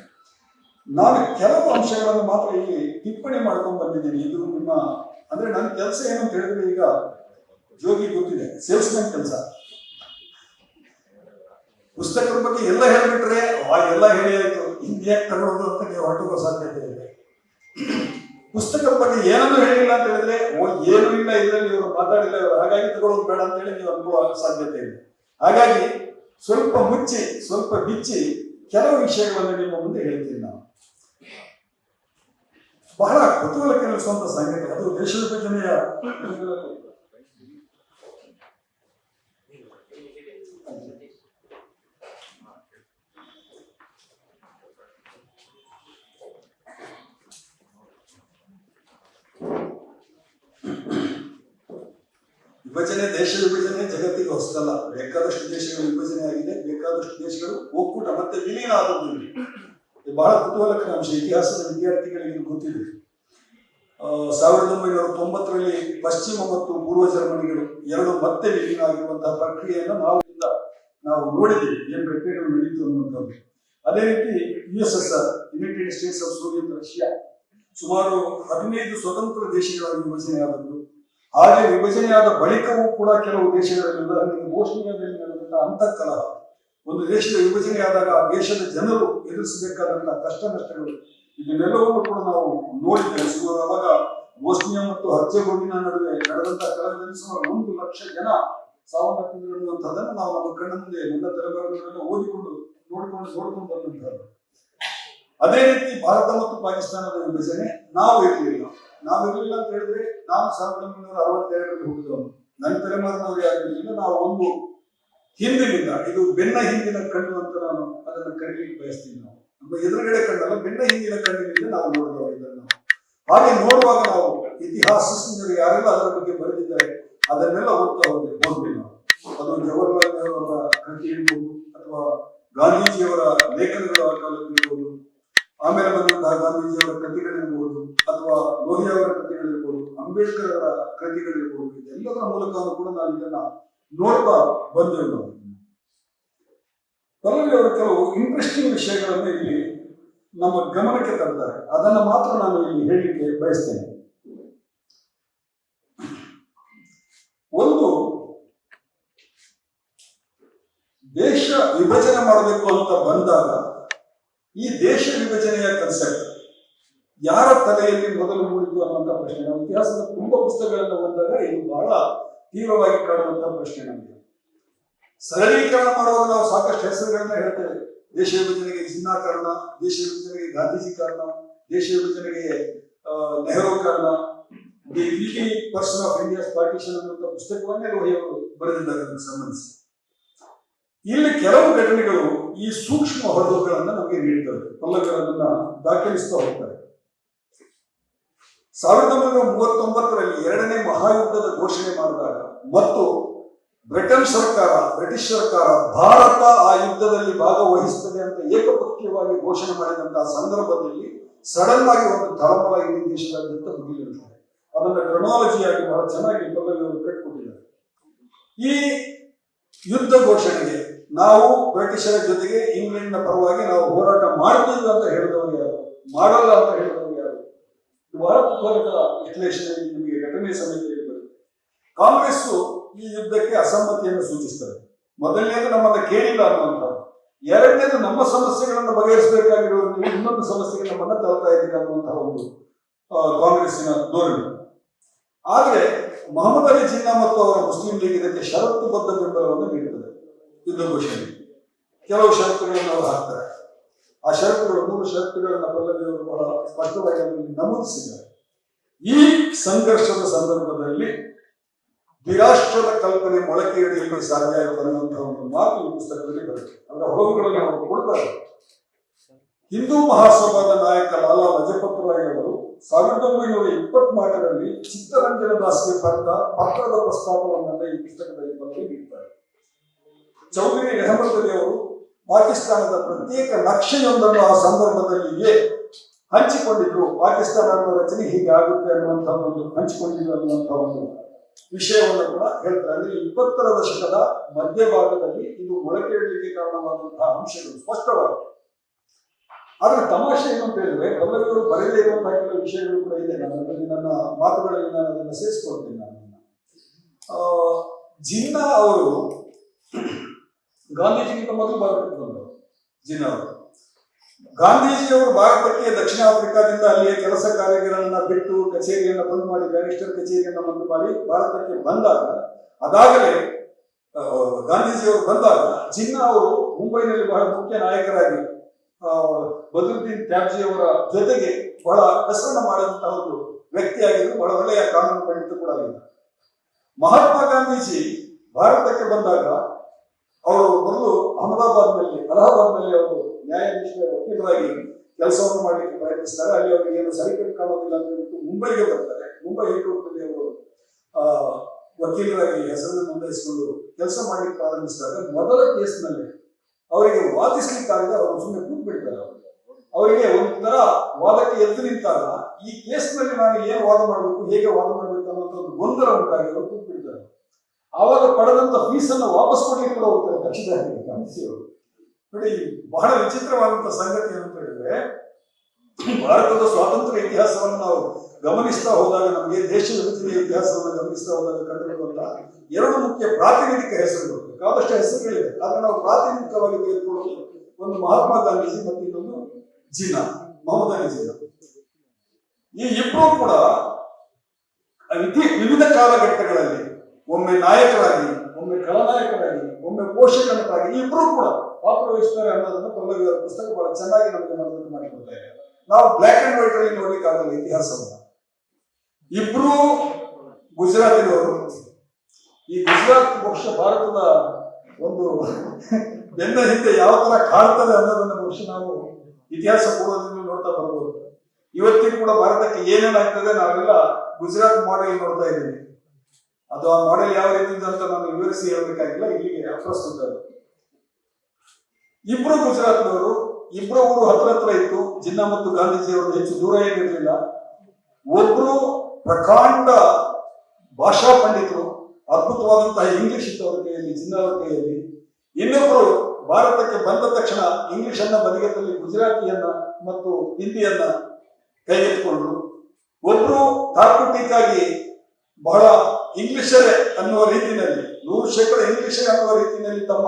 ನಾನು ಕೆಲವು ಅಂಶಗಳನ್ನು ಮಾತ್ರ ಇಲ್ಲಿ ಟಿಪ್ಪಣಿ ಮಾಡ್ಕೊಂಡು ಬಂದಿದ್ದೀನಿ. ಇದು ನಿಮ್ಮ ಅಂದ್ರೆ ನನ್ನ ಕೆಲಸ ಏನು ಅಂತ ಹೇಳಿದ್ರೆ, ಈಗ ಜೋಗಿ ಗೊತ್ತಿದೆ, ಸೇಲ್ಸ್ಮನ್ ಕೆಲಸ. ಪುಸ್ತಕದ ಬಗ್ಗೆ ಎಲ್ಲ ಹೇಳ್ಬಿಟ್ರೆ ಎಲ್ಲ ಹೇಳಿ ಆಯ್ತು, ಹಿಂದೆ ತಗೊಳ್ಳೋದು ಅಂತ ನೀವು ಹೊರಟುವ ಸಾಧ್ಯತೆ ಇದೆ. ಪುಸ್ತಕದ ಬಗ್ಗೆ ಏನನ್ನೂ ಹೇಳಿಲ್ಲ ಅಂತ ಹೇಳಿದ್ರೆ ಏನೂ ಇಲ್ಲ ಇದರಲ್ಲಿ ಇವರು ಮಾತಾಡಿಲ್ಲ ಇವರು, ಹಾಗಾಗಿ ತಗೊಳ್ಳೋದು ಬೇಡ ಅಂತ ಹೇಳಿ ನೀವು ಅನುಭವ ಸಾಧ್ಯತೆ ಇದೆ. ಹಾಗಾಗಿ ಸ್ವಲ್ಪ ಮುಚ್ಚಿ ಸ್ವಲ್ಪ ಬಿಚ್ಚಿ ಕೆಲವು ವಿಷಯಗಳನ್ನು ನಿಮ್ಮ ಮುಂದೆ ಹೇಳ್ತೀನಿ ನಾನು. ಬಹಳ ಕುತೂಹಲ ಕೆರಳಿಸುವಂತ ಸಂಗತಿ ಅದು ದೇಶ ವಿಭಜನೆಯ ವಿಭಜನೆ, ದೇಶ ವಿಭಜನೆ ಜಗತ್ತಿಗೆ ಹೊಸದಲ್ಲ. ಬೇಕಾದಷ್ಟು ದೇಶಗಳು ವಿಭಜನೆ ಆಗಿದೆ, ಬೇಕಾದಷ್ಟು ದೇಶಗಳು ಒಕ್ಕೂಟ ಮತ್ತೆ ವಿಲೀನ ಆದದ್ದು. ಇದು ಬಹಳ ಕುತೂಹಲಕರ ಅಂಶ, ಇತಿಹಾಸದ ವಿದ್ಯಾರ್ಥಿಗಳಿಗೆ ಗೊತ್ತಿದೆ. 1990ರಲ್ಲಿ ಪಶ್ಚಿಮ ಮತ್ತು ಪೂರ್ವ ಜರ್ಮನಿಗಳು ಎರಡು ಮತ್ತೆ ವಿಲೀನ ಆಗಿರುವಂತಹ ಪ್ರಕ್ರಿಯೆಯನ್ನು ನಾವು ನೋಡಿದ್ದೀವಿ, ಏನು ಪ್ರಕ್ರಿಯೆಗಳು ನಡೀತು ಅನ್ನುವಂಥದ್ದು. ಅದೇ ರೀತಿ USSR, United States of Soviet Russia, ಸುಮಾರು 15 ಸ್ವತಂತ್ರ ದೇಶಗಳಾಗಿ ವಿಭಜನೆ ಆದದ್ದು. ಹಾಗೆ ವಿಭಜನೆಯಾದ ಬಳಿಕವೂ ಕೂಡ ಕೆಲವು ದೇಶಗಳಲ್ಲಿ, ಉದಾಹರಣೆಗೆ ಬೋಸ್ನಿಯಾದಲ್ಲಿ ನಡೆದಂತಹ ಅಂತಃಕಲಹ, ಒಂದು ದೇಶದ ವಿಭಜನೆಯಾದಾಗ ಆ ದೇಶದ ಜನರು ಎದುರಿಸಬೇಕಾದಂತಹ ಕಷ್ಟ ನಷ್ಟಗಳು, ಇದನ್ನೆಲ್ಲವನ್ನು ಕೂಡ ನಾವು ನೋಡಿದ್ದೇವೆ. ಸುಮಾರು ಅವಾಗ ಬೋಸ್ನಿಯಾ ಮತ್ತು ಹರ್ಜೆಗೋವಿನ ನಡುವೆ ನಡೆದಂತಹ ಕಲಹದಲ್ಲಿ ಸುಮಾರು 1 ಲಕ್ಷ ಜನ ಸಾವನ್ನಪ್ಪಿದ್ರು ಅನ್ನುವಂಥದ್ದನ್ನು ನಾವು ನಮ್ಮ ಕಣ್ಣ ಮುಂದೆ ನನ್ನ ತಲೆಮಾರಿನವರೆಲ್ಲ ನೋಡಿಕೊಂಡು ಬಂದಂತಹದ್ದು. ಅದೇ ರೀತಿ ಭಾರತ ಮತ್ತು ಪಾಕಿಸ್ತಾನದ ವಿಭಜನೆ ನಾವು ಇರಲಿಲ್ಲ ಅಂತ ಹೇಳಿದ್ರೆ, ನಾನು 1962ರಲ್ಲಿ ಹುಟ್ಟಿದವನು, ನನ್ನ ತಲೆಮಾರಿನವರು ಯಾರಿರಲಿಲ್ಲ. ನಾವು ಒಂದು ಹಿಂದಿನಿಂದ, ಇದು ಬೆನ್ನ ಹಿಂದಿನ ಕಣ್ಣು ಅಂತ ನಾನು ಅದನ್ನು ಕರೀಲಿಕ್ಕೆ ಬಯಸ್ತೀನಿ. ನಾವು ನಮ್ಮ ಎದುರುಗಡೆ ಕಣ್ಣಲ್ಲ, ಬೆನ್ನ ಹಿಂದಿನ ಕಣ್ಣಿನಿಂದ ನಾವು ನೋಡಿದವರು ಇದನ್ನು. ಹಾಗೆ ನೋಡುವಾಗ ನಾವು ಇತಿಹಾಸಜ್ಞರು ಯಾರೆಲ್ಲ ಅದರ ಬಗ್ಗೆ ಬರೆದಿದ್ದಾರೆ ಅದನ್ನೆಲ್ಲ ಓದ್ತಾ ಹೋದ್ವಿ ನಾವು. ಅದು ಜವಾಹರ್ಲಾಲ್ ನೆಹರು ಅವರ ಕೃತಿ ಇರ್ಬೋದು, ಅಥವಾ ಗಾಂಧೀಜಿಯವರ ಲೇಖನಗಳ ಕಾಲದಲ್ಲಿರ್ಬೋದು, ಆಮೇಲೆ ಬಂದಂತಹ ಗಾಂಧೀಜಿಯವರ ಕೃತಿಗಳಿರ್ಬೋದು, ಅಥವಾ ಲೋಹಿಯಾ ಅವರ ಕೃತಿಗಳಿರ್ಬೋದು, ಅಂಬೇಡ್ಕರ್ ಅವರ ಕೃತಿಗಳಿರ್ಬೋದು, ಇದೆಲ್ಲದರ ಮೂಲಕವೂ ಕೂಡ ನಾವು ಇದನ್ನ ನೋಡ್ತಾ ಬಂದೆವು ನಾವು. ಪಲ್ಲವಿ ಅವರು ಕೆಲವು ಇಂಟ್ರೆಸ್ಟಿಂಗ್ ವಿಷಯಗಳನ್ನು ಇಲ್ಲಿ ನಮ್ಮ ಗಮನಕ್ಕೆ ತರ್ತಾರೆ, ಅದನ್ನ ಮಾತ್ರ ನಾನು ಇಲ್ಲಿ ಹೇಳಲಿಕ್ಕೆ ಬಯಸ್ತೇನೆ. ಒಂದು, ದೇಶ ವಿಭಜನೆ ಮಾಡಬೇಕು ಅಂತ ಬಂದಾಗ ಈ ದೇಶ ವಿಭಜನೆಯ ಕನ್ಸೆಪ್ಟ್ ಯಾರ ತಲೆಯಲ್ಲಿ ಮೊದಲು ಮೂಡಿತು ಅನ್ನುವಂಥ ಪ್ರಶ್ನೆ. ನಾವು ಇತಿಹಾಸದ ತುಂಬಾ ಪುಸ್ತಕಗಳನ್ನು ಓದಿದಾಗ ಇದು ಬಹಳ ತೀವ್ರವಾಗಿ ಕಾಡುವಂತಹ ಪ್ರಶ್ನೆ ನಮಗೆ. ಸರಳೀಕರಣ ಮಾಡುವಾಗ ನಾವು ಸಾಕಷ್ಟು ಹೆಸರುಗಳನ್ನ ಹೇಳ್ತೇವೆ. ದೇಶ ವಿಭಜನೆಗೆ ಜಿನ್ನಾ ಕಾರಣ, ದೇಶ ವಿಭಜನೆಗೆ ಗಾಂಧೀಜಿ ಕಾರಣ, ದೇಶ ವಿಭಜನೆಗೆ ನೆಹರು ಕಾರಣ, the witty person of India's partition ಅನ್ನುವಂಥ ಪುಸ್ತಕವನ್ನೇ ಲೋಹಿಯವರು ಬರೆದಿದ್ದಾರೆ ಅದಕ್ಕೆ ಸಂಬಂಧಿಸಿ. ಇಲ್ಲಿ ಕೆಲವು ಘಟನೆಗಳು ಈ ಸೂಕ್ಷ್ಮ ಹೊರಡುಗಳನ್ನು ನಮಗೆ ನೀಡುತ್ತವೆ, ಪಲ್ಲವಿಗಳನ್ನ ದಾಖಲಿಸ್ತಾ ಹೋಗ್ತಾರೆ. 1939ರಲ್ಲಿ 2ನೇ ಮಹಾಯುದ್ಧದ ಘೋಷಣೆ ಮಾಡಿದಾಗ ಮತ್ತು ಬ್ರಿಟಿಷ್ ಸರ್ಕಾರ ಭಾರತ ಆ ಯುದ್ಧದಲ್ಲಿ ಭಾಗವಹಿಸುತ್ತದೆ ಅಂತ ಏಕಪಕ್ಷೀಯವಾಗಿ ಘೋಷಣೆ ಮಾಡಿದಂತಹ ಸಂದರ್ಭದಲ್ಲಿ ಸಡನ್ ಆಗಿ ಒಂದು ತಳಮಳ ಇಡೀ ದೇಶದಾದ್ಯಂತ ಮುಗಿಲಿರುತ್ತದೆ. ಅದನ್ನ ಕ್ರೊನಾಲಜಿಯಾಗಿ ಬಹಳ ಚೆನ್ನಾಗಿ ಪಲ್ಲವಿಯವರು ಕಟ್ಟಿಕೊಟ್ಟಿದ್ದಾರೆ. ಈ ಯುದ್ಧ ಘೋಷಣೆಗೆ ನಾವು ಬ್ರಿಟಿಷರ ಜೊತೆಗೆ ಇಂಗ್ಲೆಂಡ್ನ ಪರವಾಗಿ ನಾವು ಹೋರಾಟ ಮಾಡ್ತೀವಿ ಅಂತ ಹೇಳಿದವರು ಯಾರು, ಮಾಡಲ್ಲ ಅಂತ ಹೇಳಿದವರು ಯಾರು? ಬಹಳ ಕುತೂಹಲಕರ ವಿಶ್ಲೇಷಣೆ ನಿಮಗೆ ಘಟನೆ ಸಮಿತಿಯಲ್ಲಿ ಬರುತ್ತೆ. ಕಾಂಗ್ರೆಸ್ ಈ ಯುದ್ಧಕ್ಕೆ ಅಸಮ್ಮತಿಯನ್ನು ಸೂಚಿಸ್ತದೆ. ಮೊದಲನೇದು ನಮ್ಮನ್ನ ಕೇಳಿಲ್ಲ ಅನ್ನುವಂಥದ್ದು, ಎರಡನೇದು ನಮ್ಮ ಸಮಸ್ಯೆಗಳನ್ನು ಬಗೆಹರಿಸಬೇಕಾಗಿರುವ ಇನ್ನೊಂದು ಸಮಸ್ಯೆಗೆ ನಮ್ಮನ್ನ ತಳ್ತಾ ಇದ್ದೀರಾ ಅನ್ನುವಂತಹ ಒಂದು ಕಾಂಗ್ರೆಸ್ಸಿನ ಧೋರಣೆ. ಆದರೆ ಮೊಹಮ್ಮದ್ ಅಲಿ ಜಿನ್ನಾ ಮತ್ತು ಅವರ ಮುಸ್ಲಿಂ ಲೀಗ್ ಇದಕ್ಕೆ ಷರತ್ತುಬದ್ಧ ಬೆಂಬಲವನ್ನು ನೀಡುತ್ತದೆ. ಯುದ್ಧ ಘೋಷಣೆ ಕೆಲವು ಷರತ್ತುಗಳನ್ನು ಅವರು ಹಾಕ್ತಾರೆ. ಆ ಷರತ್ತುಗಳು 3 ಷರತ್ತುಗಳನ್ನು ಪಲ್ಲವಿಯವರು ಬಹಳ ಸ್ಪಷ್ಟವಾಗಿ ಅದರಲ್ಲಿ ನಮೂದಿಸಿದ್ದಾರೆ. ಈ ಸಂಘರ್ಷದ ಸಂದರ್ಭದಲ್ಲಿ ದ್ವಿರಾಷ್ಟ್ರದ ಕಲ್ಪನೆ ಮೊಳಕೆಯಡಿಯಲ್ಲಿ ಸಾಧ್ಯ ಆಯಿತು ಅನ್ನುವಂತಹ ಒಂದು ಮಾತು ಈ ಪುಸ್ತಕದಲ್ಲಿ ಬರುತ್ತೆ. ಅದರ ಹೊಳಗುಗಳನ್ನು ಅವರು ಕೊಡ್ತಾರೆ. ಹಿಂದೂ ಮಹಾಸಭಾದ ನಾಯಕ ಲಾಲಾ ಲಜಪತ್ ರಾಯ್ ಅವರು 1924ರಲ್ಲಿ ಚಿತ್ತರಂಜನ ದಾಸ್ಗೆ ಬರೆದ ಪತ್ರದ ಪ್ರಸ್ತಾಪವನ್ನೆಲ್ಲ ಈ ಪುಸ್ತಕದಲ್ಲಿ ಬರೆದು ನೀಡುತ್ತಾರೆ. ಚೌಧರಿ ರೆಹಮತ್ ಅಲಿ ಅವರು ಪಾಕಿಸ್ತಾನದ ಪ್ರತ್ಯೇಕ ನಕ್ಷೆಯೊಂದನ್ನು ಆ ಸಂದರ್ಭದಲ್ಲಿಯೇ ಹಂಚಿಕೊಂಡಿದ್ರು. ಪಾಕಿಸ್ತಾನ ಅನ್ನೋ ರಚನೆ ಹೀಗೆ ಆಗುತ್ತೆ ಅನ್ನುವಂತಹ ಒಂದು ಹಂಚಿಕೊಂಡಿದ್ರು ಅನ್ನುವಂತಹ ಒಂದು ವಿಷಯವನ್ನು ಕೂಡ ಹೇಳ್ತಾರೆ. ಅಂದ್ರೆ 20ರ ದಶಕದ ಮಧ್ಯಭಾಗದಲ್ಲಿ ಇದು ಮೊಳಕೆಯೊಡಲಿಕ್ಕೆ ಕಾರಣವಾದಂತಹ ಅಂಶಗಳು ಸ್ಪಷ್ಟವಾಗಿದೆ. ಆದ್ರೆ ತಮಾಷೆ ಏನು ಅಂತ ಹೇಳಿದ್ರೆ, ಪಲ್ಲವಿಯವರು ಬರೆಯದೇ ಇರುವಂತಹ ಕೆಲವು ವಿಷಯಗಳು ಕೂಡ ಇದೆ. ನನ್ನ ಮಾತುಗಳಲ್ಲಿ ನಾನು ಅದನ್ನು ಸೇರಿಸ್ಕೊಳ್ತೀನಿ. ಜಿನ್ನಾ ಅವರು ಗಾಂಧೀಜಿಗಿಂತ ಮೊದಲು ಭಾರತಕ್ಕೆ ಬಂದವರು. ಜಿನ್ನಾ ಅವರು ಗಾಂಧೀಜಿಯವರು ಭಾರತಕ್ಕೆ ದಕ್ಷಿಣ ಆಫ್ರಿಕಾದಿಂದ ಅಲ್ಲಿಯ ಕೆಲಸ ಕಾರ್ಯಗಳನ್ನ ಬಿಟ್ಟು ಕಚೇರಿಯನ್ನು ಬಂದ್ ಮಾಡಿ, ಬ್ಯಾರಿಸ್ಟರ್ ಕಚೇರಿಯನ್ನು ಬಂದ್ ಮಾಡಿ ಭಾರತಕ್ಕೆ ಬಂದಾಗ, ಅದಾಗಲೇ ಗಾಂಧೀಜಿಯವರು ಬಂದಾಗ ಜಿನ್ನಾ ಅವರು ಮುಂಬೈನಲ್ಲಿ ಬಹಳ ಮುಖ್ಯ ನಾಯಕರಾಗಿ ಬದ್ರುದ್ದೀನ್ ತ್ಯಾಬ್ಜಿ ಅವರ ಜೊತೆಗೆ ಬಹಳ ಹೆಸರನ್ನು ಮಾಡಿದಂತಹ ಒಂದು ವ್ಯಕ್ತಿಯಾಗಿದ್ದು, ಬಹಳ ಒಳ್ಳೆಯ ಕಾನೂನು ಪಂಡಿತ ಕೂಡ ಆಗಿದ್ದರು. ಮಹಾತ್ಮ ಗಾಂಧೀಜಿ ಭಾರತಕ್ಕೆ ಬಂದಾಗ ಅವರು ಮೊದಲು ಅಲಹಾಬಾದ್ನಲ್ಲಿ ಅವರು ನ್ಯಾಯಾಧೀಶ ವಕೀಲರಾಗಿ ಕೆಲಸವನ್ನು ಮಾಡಲಿಕ್ಕೆ ಪ್ರಯತ್ನಿಸ್ತಾರೆ. ಅಲ್ಲಿ ಅವರಿಗೆ ಏನು ಸರಿಕಟ್ಟು ಕಾಣೋದಿಲ್ಲ ಅಂತ ಹೇಳ್ಬಿಟ್ಟು ಮುಂಬೈಗೆ ಬರ್ತಾರೆ. ಮುಂಬೈ ಹೈಕೋರ್ಟ್ನಲ್ಲಿ ಅವರು ವಕೀಲರಾಗಿ ಹೆಸರನ್ನು ನೋಂದಾಯಿಸಿಕೊಂಡು ಕೆಲಸ ಮಾಡಲಿಕ್ಕೆ ಪ್ರಾರಂಭಿಸಿದಾಗ ಮೊದಲ ಕೇಸ್ನಲ್ಲಿ ಅವರಿಗೆ ವಾದಿಸ್ಲಿಕ್ಕಾಗದೆ ಅವರು ಸುಮ್ಮನೆ ಕೂತ್ ಬಿಡ್ತಾರೆ. ಅವರಿಗೆ ಒಂಥರ ವಾದಕ್ಕೆ ಎದ್ದು ನಿಂತಾಗ ಈ ಕೇಸ್ನಲ್ಲಿ ನಾನು ಏನು ವಾದ ಮಾಡಬೇಕು, ಹೇಗೆ ವಾದ ಮಾಡಬೇಕು ಅನ್ನೋದು ಒಂದು ಗೊಂದಲ ಉಂಟಾಗಿ ಅವರು ಕೂತ್ ಬಿಡ್ತಾರೆ. ಆವಾಗ ಪಡೆದಂತ ಫೀಸನ್ನು ವಾಪಸ್ ಕೊಡ್ಲಿಕ್ಕೆ ಕೂಡ ಹೋಗ್ತಾರೆ ಕಕ್ಷಿದಾರರಿಗೆ ಗಾಂಧೀಜಿಯವರು. ನೋಡಿ, ಬಹಳ ವಿಚಿತ್ರವಾದಂತಹ ಸಂಗತಿ ಏನಂತ ಹೇಳಿದ್ರೆ, ಭಾರತದ ಸ್ವಾತಂತ್ರ್ಯ ಇತಿಹಾಸವನ್ನು ನಾವು ಗಮನಿಸ್ತಾ ಹೋದಾಗ, ನಮಗೆ ದೇಶ ವಿಭಜನೆಯ ಇತಿಹಾಸವನ್ನು ಗಮನಿಸ್ತಾ ಹೋದಾಗ ಕಂಡುಬರುವಂತಹ ಎರಡು ಮುಖ್ಯ ಪ್ರಾತಿನಿಧಿಕ ಹೆಸರುಗಳು, ಬೇಕಾದಷ್ಟು ಹೆಸರುಗಳಿವೆ, ಆದ್ರೆ ನಾವು ಪ್ರಾತಿನಿಧಿಕವಾಗಿ ತೆಗೆದುಕೊಳ್ಳುವುದು ಒಂದು ಮಹಾತ್ಮ ಗಾಂಧೀಜಿ ಮತ್ತು ಇನ್ನೊಂದು ಜಿನ್ನಾ, ಮೊಹಮ್ಮದ್ ಅಲಿ ಜಿನ್ನಾ. ಈ ಇಬ್ಬರು ಕೂಡ ವಿವಿಧ ಕಾಲಘಟ್ಟಗಳಲ್ಲಿ ಒಮ್ಮೆ ನಾಯಕರಾಗಿ, ಒಮ್ಮೆ ಖಳನಾಯಕರಾಗಿ, ಒಮ್ಮೆ ಪೋಷಕರಾಗಿ ಇಬ್ಬರು ಕೂಡ ಪಾತ್ರ ವಹಿಸ್ತಾರೆ ಅನ್ನೋದನ್ನು ಪಲ್ಲವಿ ಅವರ ಪುಸ್ತಕ ಬಹಳ ಚೆನ್ನಾಗಿ ನಮಗೆ ಮನದಟ್ಟು ಮಾಡಿಕೊಡ್ತಾ ಇದೆ. ನಾವು ಬ್ಲಾಕ್ ಅಂಡ್ ವೈಟ್ ಅಲ್ಲಿ ನೋಡ್ಲಿಕ್ಕೆ ಆಗಲ್ಲ ಇತಿಹಾಸವನ್ನ. ಇಬ್ರು ಗುಜರಾತಿನವರು. ಈ ಗುಜರಾತ್ ಬಹುಶಃ ಭಾರತದ ಒಂದು ಬೆನ್ನ ಹಿಂದೆ ಯಾವ ತರ ಕಾಣ್ತದೆ ಅನ್ನೋದನ್ನ ಬಹುಶಃ ನಾವು ಇತಿಹಾಸ ಪೂರ್ವದಿಂದ ನೋಡ್ತಾ ಬರ್ಬೋದು. ಇವತ್ತಿಗೂ ಕೂಡ ಭಾರತಕ್ಕೆ ಏನೇನಾಗ್ತದೆ ನಾವೆಲ್ಲ ಗುಜರಾತ್ ಮಾಡೆಲ್ ನೋಡ್ತಾ ಇದ್ದೀವಿ. ಅದು ಆ ಮಾಡೆಲ್ ಯಾವ ರೀತಿ ಅಂತ ನಾನು ವಿವರಿಸಿ ಹೇಳಬೇಕಾಗಿಲ್ಲ, ಇಲ್ಲಿಗೆ ಅಪ್ರಸ್ತುತ. ಇಬ್ರು ಗುಜರಾತ್ನವರು, ಇಬ್ರು ಊರು ಹತ್ರ ಇತ್ತು. ಜಿನ್ನಾ ಮತ್ತು ಗಾಂಧೀಜಿಯವರು ಹೆಚ್ಚು ದೂರ ಏನಿರಲಿಲ್ಲ. ಒಬ್ರು ಪ್ರಕಾಂಡ ಭಾಷಾ ಪಂಡಿತರು, ಅದ್ಭುತವಾದಂತಹ ಇಂಗ್ಲಿಷ್ ಇತ್ತು ಅವರ ಕೈಯಲ್ಲಿ, ಜಿನ್ನಾ ಅವರ ಕೈಯಲ್ಲಿ. ಇನ್ನೊಬ್ರು ಭಾರತಕ್ಕೆ ಬಂದ ತಕ್ಷಣ ಇಂಗ್ಲಿಷ್ ಅನ್ನ ಬದಿಗೆತ್ತಲ್ಲಿ ಗುಜರಾತಿಯನ್ನ ಮತ್ತು ಹಿಂದಿಯನ್ನ ಕೈಗೆತ್ತಿಕೊಂಡ್ರು. ಒಬ್ರು ತಾರ್ಕುಟಿಕ್ಕಾಗಿ ಬಹಳ ಇಂಗ್ಲಿಷರೇ ಅನ್ನುವ ರೀತಿಯಲ್ಲಿ, 100% ಇಂಗ್ಲಿಷರೇ ಅನ್ನುವ ರೀತಿಯಲ್ಲಿ ತಮ್ಮ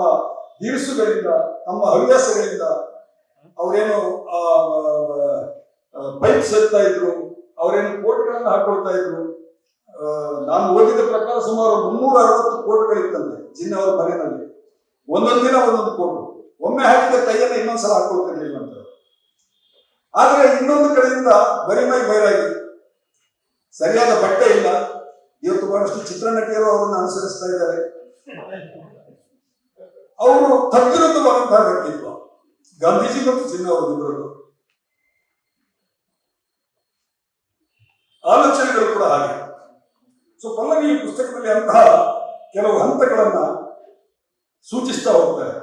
ದಿರಿಸುಗಳಿಂದ, ತಮ್ಮ ಹವ್ಯಾಸಗಳಿಂದ ಅವರೇನು ಪೈಪ್ಸ್ ಎತ್ತಾ ಇದ್ರು, ಅವರೇನು ಕೋಟ್ಗಳನ್ನು ಹಾಕೊಳ್ತಾ ಇದ್ರು. ನಾನು ಓದಿದ ಪ್ರಕಾರ ಸುಮಾರು 360 ಕೋಟ್ಗಳಿತ್ತಂತೆ ಜಿನ್ನಾ ಅವರ ಮನೆಯಲ್ಲಿ. ಒಂದೊಂದು ದಿನ ಒಂದೊಂದು ಕೋಟು, ಒಮ್ಮೆ ಹಾಕಿದ ಕೈಯನ್ನು ಇನ್ನೊಂದ್ಸಲ ಹಾಕೊಳ್ತಿರ್ಲಿಲ್ಲ ಅಂತ. ಆದ್ರೆ ಇನ್ನೊಂದು ಕಡೆಯಿಂದ ಬರಿಮೈ ಬೈರಾಗಿ, ಸರಿಯಾದ ಬಟ್ಟೆ ಇಲ್ಲ. ಇವತ್ತು ಬಹಳಷ್ಟು ಚಿತ್ರನಟಿಯರು ಅವರನ್ನು ಅನುಸರಿಸ್ತಾ ಇದ್ದಾರೆ. ಅವರು ತದ್ವಿರುದ್ಧವಾದಂತಹ ವ್ಯಕ್ತಿತ್ವ ಗಾಂಧೀಜಿ ಮತ್ತು ಜಿನ್ನಾ ಅವರಿಬ್ಬರದ್ದು. ಆಲೋಚನೆಗಳು ಕೂಡ ಹಾಗೆ. ಸೊ ಪಲ್ಲವಿ ಈ ಪುಸ್ತಕದಲ್ಲಿ ಅಂತಹ ಕೆಲವು ಹಂತಗಳನ್ನ ಸೂಚಿಸ್ತಾ ಹೋಗ್ತಾರೆ.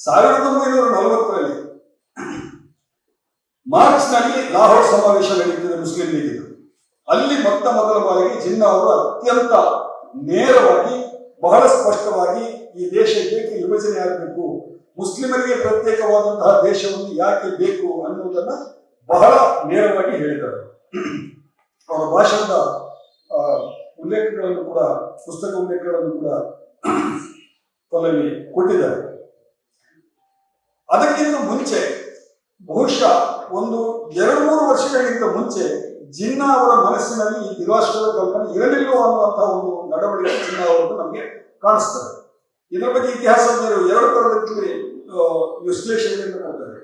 1940ರಲ್ಲಿ ಮಾರ್ಚ್ನಲ್ಲಿ ಲಾಹೋರ್ ಸಮಾವೇಶ ನಡೆಯುತ್ತದೆ ಮುಸ್ಲಿಂ ಲೀಗ್. ಅಲ್ಲಿ ಮೊತ್ತ ಮೊದಲ ಬಾರಿಗೆ ಜಿನ್ನಾ ಅವರು ಅತ್ಯಂತ ನೇರವಾಗಿ, ಬಹಳ ಸ್ಪಷ್ಟವಾಗಿ ಈ ದೇಶ ಏಕೆ ವಿಭಜನೆ ಆಗಬೇಕು, ಮುಸ್ಲಿಮರಿಗೆ ಪ್ರತ್ಯೇಕವಾದಂತಹ ದೇಶವನ್ನು ಯಾಕೆ ಬೇಕು ಅನ್ನುವುದನ್ನ ಬಹಳ ನೇರವಾಗಿ ಹೇಳಿದ್ದಾರೆ. ಅವರ ಭಾಷಣದ ಉಲ್ಲೇಖಗಳನ್ನು ಕೂಡ, ಪುಸ್ತಕ ಉಲ್ಲೇಖಗಳನ್ನು ಕೂಡ ಪಲ್ಲವಿ ಕೊಟ್ಟಿದ್ದಾರೆ. ಅದಕ್ಕಿಂತ ಮುಂಚೆ, ಬಹುಶಃ ಒಂದು 2-3 ವರ್ಷಗಳಿಗಿಂತ ಮುಂಚೆ ಜಿನ್ನಾ ಅವರ ಮನಸ್ಸಿನಲ್ಲಿ ಈ ದ್ವಿರಾಷ್ಟ್ರದ ಕಲ್ಪನೆ ಇರಲಿಲ್ಲ ಅನ್ನುವಂತಹ ಒಂದು ನಡವಳಿಕೆ ಜಿನ್ನಾ ಅವರದ್ದು ನಮಗೆ ಕಾಣಿಸ್ತದೆ. ಇದರ ಬಗ್ಗೆ ಇತಿಹಾಸಜ್ಞರು 2 ತರದಲ್ಲಿ ವಿಶ್ಲೇಷಣೆಯನ್ನು ಕೊಡ್ತಾರೆ.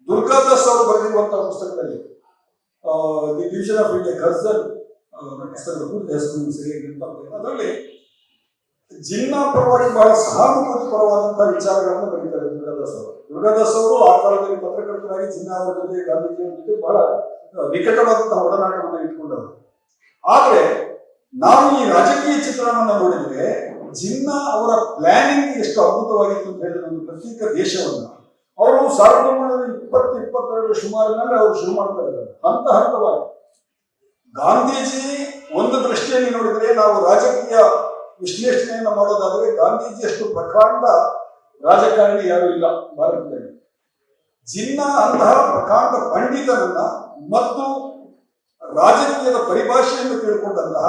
ದುರ್ಗಾದಾಸ್ ಅವರು ಬರೆದಿರುವಂತಹ ಪುಸ್ತಕದಲ್ಲಿ ದಿ ಡಿವಿಷನ್ ಆಫ್ ಇಂಡಿಯಾ, ಗರ್ಜನ್ ಪುಸ್ತಕದ ಹೆಸರು ಸರಿಯಾಗಿ ನೆನಪಾಗ್ತದೆ. ಅದರಲ್ಲಿ ಜಿನ್ನಾ ಪರವಾಗಿ ಬಹಳ ಸಹಾನುಭೂತಿ ಪರವಾದಂತಹ ವಿಚಾರಗಳನ್ನು ಬರೀತಾರೆ ದುರ್ಗಾದಾಸ್ ಅವರು. ದುರ್ಗಾದಾಸ್ ಅವರು ಆ ಕಾಲದಲ್ಲಿ ಪತ್ರಕರ್ತರಾಗಿ ಜಿನ್ನಾ ಅವರ ಜೊತೆ, ಗಾಂಧೀಜಿಯವರ ಜೊತೆ ಬಹಳ ನಿಕಟವಾದಂತಹ ಒಡನಾಟವನ್ನು ಇಟ್ಕೊಂಡವರು. ಆದ್ರೆ ನಾವು ಈ ರಾಜಕೀಯ ಚಿತ್ರಣವನ್ನು ನೋಡಿದ್ರೆ ಜಿನ್ನಾ ಅವರ ಪ್ಲಾನಿಂಗ್ ಎಷ್ಟು ಅದ್ಭುತವಾಗಿತ್ತು ಅಂತ ಹೇಳಿದ್ರೆ, ಒಂದು ಪ್ರತ್ಯೇಕ ದೇಶವನ್ನ ಅವರು 1920-22 ಸುಮಾರಿನಲ್ಲಿ ಅವರು ಶುರು ಮಾಡ್ತಾ ಇದ್ದಾರೆ, ಹಂತ ಹಂತವಾಗಿ. ಗಾಂಧೀಜಿ ಒಂದು ದೃಷ್ಟಿಯಲ್ಲಿ ನೋಡಿದ್ರೆ, ನಾವು ರಾಜಕೀಯ ವಿಶ್ಲೇಷಣೆಯನ್ನು ಮಾಡೋದಾದ್ರೆ ಗಾಂಧೀಜಿಯಷ್ಟು ಪ್ರಕಾಂಡ ರಾಜಕಾರಣಿ ಯಾರು ಇಲ್ಲ ಭಾರತದಲ್ಲಿ. ಜಿನ್ನಾ ಅಂತಹ ಪ್ರಕಾಂಡ ಪಂಡಿತನನ್ನ ಮತ್ತು ರಾಜಕೀಯದ ಪರಿಭಾಷೆಯನ್ನು ತಿಳ್ಕೊಂಡಂತಹ,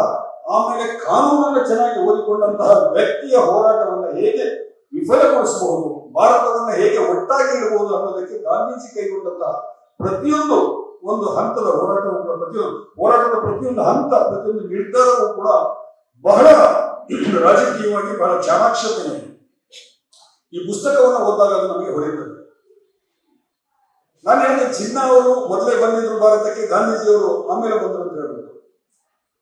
ಆಮೇಲೆ ಕಾನೂನನ್ನು ಚೆನ್ನಾಗಿ ಓದಿಕೊಂಡಂತಹ ವ್ಯಕ್ತಿಯ ಹೋರಾಟವನ್ನು ಹೇಗೆ ವಿಫಲಗೊಳಿಸಬಹುದು, ಭಾರತವನ್ನು ಹೇಗೆ ಒಟ್ಟಾಗಿ ಇಡಬಹುದು ಅನ್ನೋದಕ್ಕೆ ಗಾಂಧೀಜಿ ಕೈಗೊಂಡಂತಹ ಪ್ರತಿಯೊಂದು ಒಂದು ಹಂತದ ಹೋರಾಟವು ಕೂಡ ಹೋರಾಟದ ಪ್ರತಿಯೊಂದು ಹಂತ ಪ್ರತಿಯೊಂದು ನಿರ್ಧಾರವೂ ಕೂಡ ಬಹಳ ರಾಜಕೀಯವಾಗಿ ಬಹಳ ಚಾಣಾಕ್ಷತೆಯ. ಈ ಪುಸ್ತಕವನ್ನು ಓದಿದಾಗ ಅದು ನಮಗೆ ಹೊರೆಯುತ್ತದೆ. ನಾನು ಹೇಳಿದ ಜಿನ್ನಾ ಅವರು ಮೊದಲೇ ಬಂದಿದ್ರು ಭಾರತಕ್ಕೆ, ಗಾಂಧೀಜಿಯವರು ಆಮೇಲೆ ಬಂದರು ಅಂತ ಹೇಳ್ಬೋದು.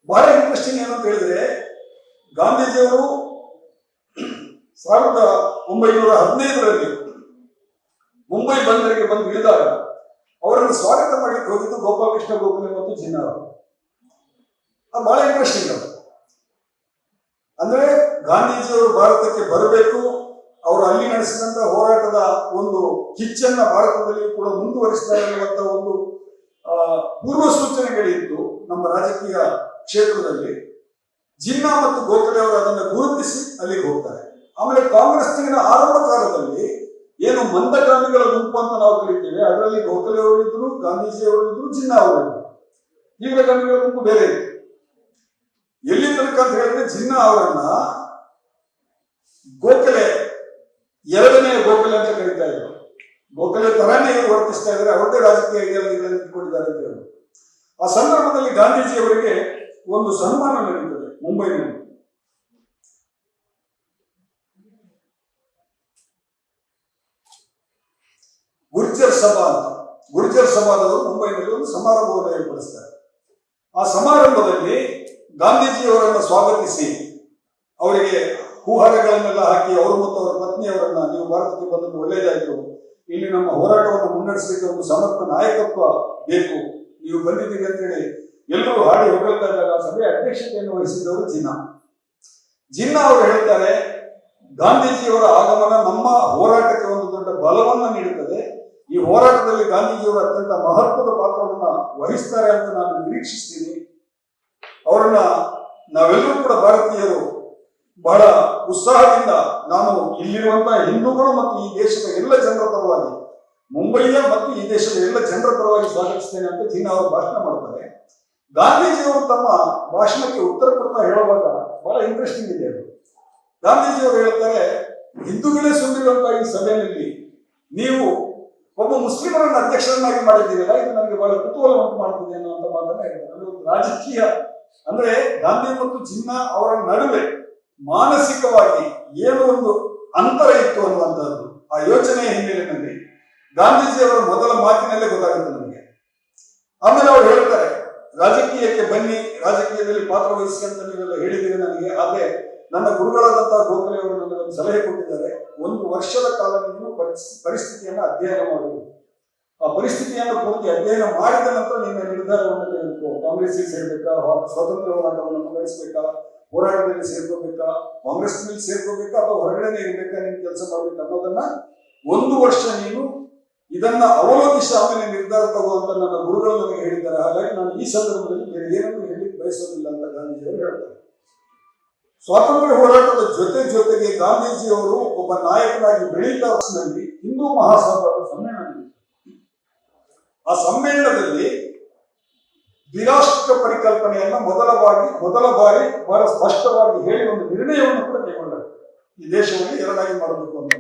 ಬಹಳ ಇಂಟ್ರೆಸ್ಟಿಂಗ್ ಏನಂತ ಹೇಳಿದ್ರೆ, ಗಾಂಧೀಜಿಯವರು 1915ರಲ್ಲಿ ಮುಂಬೈ ಬಂದರಿಗೆ ಬಂದು ಇಳಿದಾಗ ಅವರನ್ನು ಸ್ವಾಗತ ಮಾಡಲಿಕ್ಕೆ ಹೋಗಿದ್ದು ಗೋಪಾಲಕೃಷ್ಣ ಗೋಖಲೆ ಮತ್ತು ಜಿನ್ನಾ ಅವರು. ಅದು ಬಹಳ ಇಂಟ್ರೆಸ್ಟಿಂಗ್ ಅದು. ಅಂದ್ರೆ ಗಾಂಧೀಜಿಯವರು ಭಾರತಕ್ಕೆ ಬರಬೇಕು, ಅವರು ಅಲ್ಲಿ ನಡೆಸಿದಂತಹ ಹೋರಾಟದ ಒಂದು ಕಿಚ್ಚನ್ನ ಭಾರತದಲ್ಲಿ ಕೂಡ ಮುಂದುವರಿಸ್ತಾ ಇರುವಂತಹ ಒಂದು ಪೂರ್ವ ಸೂಚನೆಗಳಿತ್ತು ನಮ್ಮ ರಾಜಕೀಯ ಕ್ಷೇತ್ರದಲ್ಲಿ. ಜಿನ್ನಾ ಮತ್ತು ಗೋಖಲೆ ಅವರು ಅದನ್ನು ಗುರುತಿಸಿ ಅಲ್ಲಿಗೆ ಹೋಗ್ತಾರೆ. ಆಮೇಲೆ ಕಾಂಗ್ರೆಸ್ಸಿನ ಆರಂಭ ಕಾಲದಲ್ಲಿ ಏನು ಮಂದಗಾಮಿಗಳ ಗುಂಪು ಅಂತ ನಾವು ಕರಿತೇವೆ, ಅದರಲ್ಲಿ ಗೋಖಲೆ ಅವರಿದ್ರು, ಗಾಂಧೀಜಿಯವರಿದ್ರು, ಜಿನ್ನಾ ಅವರಿದ್ರು. ತೀವ್ರಗಾಮಿಗಳ ಗುಂಪು ಬೇರೆ ಇತ್ತು. ಎಲ್ಲಿ ತನಕ ಅಂತ ಹೇಳಿದ್ರೆ ಜಿನ್ನಾ ಅವರನ್ನ ಗೋಖಲೆ ಎರಡನೇ ಗೋಖಲೆ ಅಂತ ಕರೀತಾ ಇದ್ರು. ಗೋಖಲೆ ತರಾನೇ ಇವರು ವರ್ತಿಸ್ತಾ ಇದ್ದಾರೆ, ಅವರದೇ ರಾಜಕೀಯ ಐಡಿಯಾಲಜಿಗಳನ್ನು ಇಟ್ಕೊಂಡಿದ್ದಾರೆ ಅಂತ ಹೇಳಿ. ಆ ಸಂದರ್ಭದಲ್ಲಿ ಗಾಂಧೀಜಿಯವರಿಗೆ ಒಂದು ಸನ್ಮಾನ ನಡೀತದೆ ಮುಂಬೈನಲ್ಲಿ. ಗುರ್ಜರ್ ಸಭಾ ಅಂತ, ಗುರ್ಜರ್ ಸಭಾದವರು ಮುಂಬೈನಲ್ಲಿ ಒಂದು ಸಮಾರಂಭವನ್ನು ಏರ್ಪಡಿಸ್ತಾರೆ. ಆ ಸಮಾರಂಭದಲ್ಲಿ ಗಾಂಧೀಜಿಯವರನ್ನು ಸ್ವಾಗತಿಸಿ ಅವರಿಗೆ ಹೂಹಾರಗಳನ್ನೆಲ್ಲ ಹಾಕಿ ಅವರು ಮತ್ತು ಅವರ ಪತ್ನಿಯವರನ್ನ, ನೀವು ಭಾರತಕ್ಕೆ ಬಂದದ್ದು ಒಳ್ಳೆಯದಾಯಿತು, ಇಲ್ಲಿ ನಮ್ಮ ಹೋರಾಟವನ್ನು ಮುನ್ನಡೆಸಲಿಕ್ಕೆ ಒಂದು ಸಮರ್ಥ ನಾಯಕತ್ವ ಬೇಕು, ನೀವು ಬಂದಿದ್ದೀರಿ ಅಂತೇಳಿ ಎಲ್ಲರೂ ಹಾಡಿ ಹೊಗಳ್ತಾ ಇದ್ದಾಗ ಸಭೆಯ ಅಧ್ಯಕ್ಷತೆಯನ್ನು ವಹಿಸಿದವರು ಜಿನ್ನಾ. ಜಿನ್ನಾ ಅವರು ಹೇಳ್ತಾರೆ, ಗಾಂಧೀಜಿಯವರ ಆಗಮನ ನಮ್ಮ ಹೋರಾಟಕ್ಕೆ ಒಂದು ದೊಡ್ಡ ಬಲವನ್ನು ನೀಡುತ್ತದೆ. ಈ ಹೋರಾಟದಲ್ಲಿ ಗಾಂಧೀಜಿಯವರು ಅತ್ಯಂತ ಮಹತ್ವದ ಪಾತ್ರವನ್ನ ವಹಿಸ್ತಾರೆ ಅಂತ ನಾನು ನಿರೀಕ್ಷಿಸ್ತೀನಿ. ಅವರನ್ನ ನಾವೆಲ್ಲರೂ ಕೂಡ ಭಾರತೀಯರು ಬಹಳ ಉತ್ಸಾಹದಿಂದ, ನಾನು ಇಲ್ಲಿರುವಂತಹ ಹಿಂದೂಗಳು ಮತ್ತು ಈ ದೇಶದ ಎಲ್ಲ ಜನರ ಪರವಾಗಿ, ಮುಂಬಯಿಯ ಮತ್ತು ಈ ದೇಶದ ಎಲ್ಲ ಜನರ ಪರವಾಗಿ ಸ್ವಾಗತಿಸ್ತೇನೆ ಅಂತ ಜಿನ್ನಾ ಅವರು ಭಾಷಣ ಮಾಡ್ತಾರೆ. ಗಾಂಧೀಜಿಯವರು ತಮ್ಮ ಭಾಷಣಕ್ಕೆ ಉತ್ತರ ಕೊಡ್ತಾ ಹೇಳುವಾಗ ಬಹಳ ಇಂಟ್ರೆಸ್ಟಿಂಗ್ ಇದೆ ಅದು. ಗಾಂಧೀಜಿಯವರು ಹೇಳ್ತಾರೆ, ಹಿಂದೂಗಳೇ ಸುಂದಿರುವಂತಹ ಈ ಸಭೆಯಲ್ಲಿ ನೀವು ಒಬ್ಬ ಮುಸ್ಲಿಮರನ್ನ ಅಧ್ಯಕ್ಷರನ್ನಾಗಿ ಮಾಡಿದ್ದೀರಲ್ಲ, ಇದು ನನಗೆ ಬಹಳ ಕುತೂಹಲ ಉಂಟು ಮಾಡ್ತಿದೆ ಅನ್ನುವಂಥ ಮಾತನ್ನ ಹೇಳ್ತಾರೆ. ಒಂದು ರಾಜಕೀಯ ಅಂದ್ರೆ ಗಾಂಧಿ ಮತ್ತು ಜಿನ್ನಾ ಅವರ ನಡುವೆ ಮಾನಸಿಕವಾಗಿ ಏನು ಒಂದು ಅಂತರ ಇತ್ತು ಅನ್ನುವಂಥದ್ದು ಆ ಯೋಚನೆಯ ಹಿನ್ನೆಲೆಯಲ್ಲಿ ಗಾಂಧೀಜಿಯವರ ಮೊದಲ ಮಾತಿನಲ್ಲೇ ಗೊತ್ತಾಗುತ್ತೆ ನಮಗೆ. ಆಮೇಲೆ ಅವರು ಹೇಳ್ತಾರೆ, ರಾಜಕೀಯಕ್ಕೆ ಬನ್ನಿ, ರಾಜಕೀಯದಲ್ಲಿ ಪಾತ್ರ ವಹಿಸಿ ಅಂತ ನೀವೆಲ್ಲ ಹೇಳಿದ್ದೀರಿ ನನಗೆ, ಆದ್ರೆ ನನ್ನ ಗುರುಗಳಾದಂತಹ ಗೋಖಲೆ ಅವರು ನನಗೆ ಒಂದು ಸಲಹೆ ಕೊಟ್ಟಿದ್ದಾರೆ, 1 ವರ್ಷದ ಕಾಲ ನೀನು ಪರಿಸ್ಥಿತಿಯನ್ನು ಅಧ್ಯಯನ ಮಾಡುವುದು, ಆ ಪರಿಸ್ಥಿತಿಯನ್ನು ಪೂರ್ತಿ ಅಧ್ಯಯನ ಮಾಡಿದ ನಂತರ ನಿನ್ನ ನಿರ್ಧಾರವನ್ನು ತೆಗೆದುಕೋ. ಕಾಂಗ್ರೆಸ್ಗೆ ಸೇರ್ಬೇಕಾ, ಸ್ವಾತಂತ್ರ್ಯ ಹೋರಾಟವನ್ನು ಮುನ್ನಡೆಸಬೇಕಾ, ಹೋರಾಟದಲ್ಲಿ ಸೇರ್ಕೋಬೇಕಾ, ಕಾಂಗ್ರೆಸ್ನಲ್ಲಿ ಸೇರ್ಕೋಬೇಕಾ ಅಥವಾ ಹೊರಗಡೆನೆ ಇರಬೇಕಾ, ನೀನು ಕೆಲಸ ಮಾಡ್ಬೇಕು ಅನ್ನೋದನ್ನ 1 ವರ್ಷ ನೀನು ಇದನ್ನ ಅವಲೋಕಿಸಿ ಆಮೇಲೆ ನಿರ್ಧಾರ ತಗೋ ಅಂತ ನನ್ನ ಗುರುಗಳು ನನಗೆ ಹೇಳಿದ್ದಾರೆ. ಹಾಗಾಗಿ ನಾನು ಈ ಸಂದರ್ಭದಲ್ಲಿ ಬೇರೆ ಏನನ್ನು ಹೇಳಲಿಕ್ಕೆ ಬಯಸೋದಿಲ್ಲ ಅಂತ ಗಾಂಧೀಜಿಯವರು ಹೇಳ್ತಾರೆ. ಸ್ವಾತಂತ್ರ್ಯ ಹೋರಾಟದ ಜೊತೆಗೆ ಗಾಂಧೀಜಿಯವರು ಒಬ್ಬ ನಾಯಕನಾಗಿ ಬೆಳೀತಾ ವರ್ಷದಲ್ಲಿ ಹಿಂದೂ ಮಹಾಸಭಾದ ಸಮ್ಮೇಳನ ನಡೆಯಿತು. ಆ ಸಮ್ಮೇಳನದಲ್ಲಿ ದ್ವಿರಾಷ್ಟ್ರ ಪರಿಕಲ್ಪನೆಯನ್ನ ಮೊದಲ ಬಾರಿ ಬಹಳ ಸ್ಪಷ್ಟವಾಗಿ ಹೇಳಿ ಒಂದು ನಿರ್ಣಯವನ್ನು ಕೂಡ ಕೈಗೊಳ್ಳಲಾಗಿದೆ. ಈ ದೇಶವನ್ನು ಎರಡಾಗಿ ಮಾಡಬೇಕು ಅಂತ.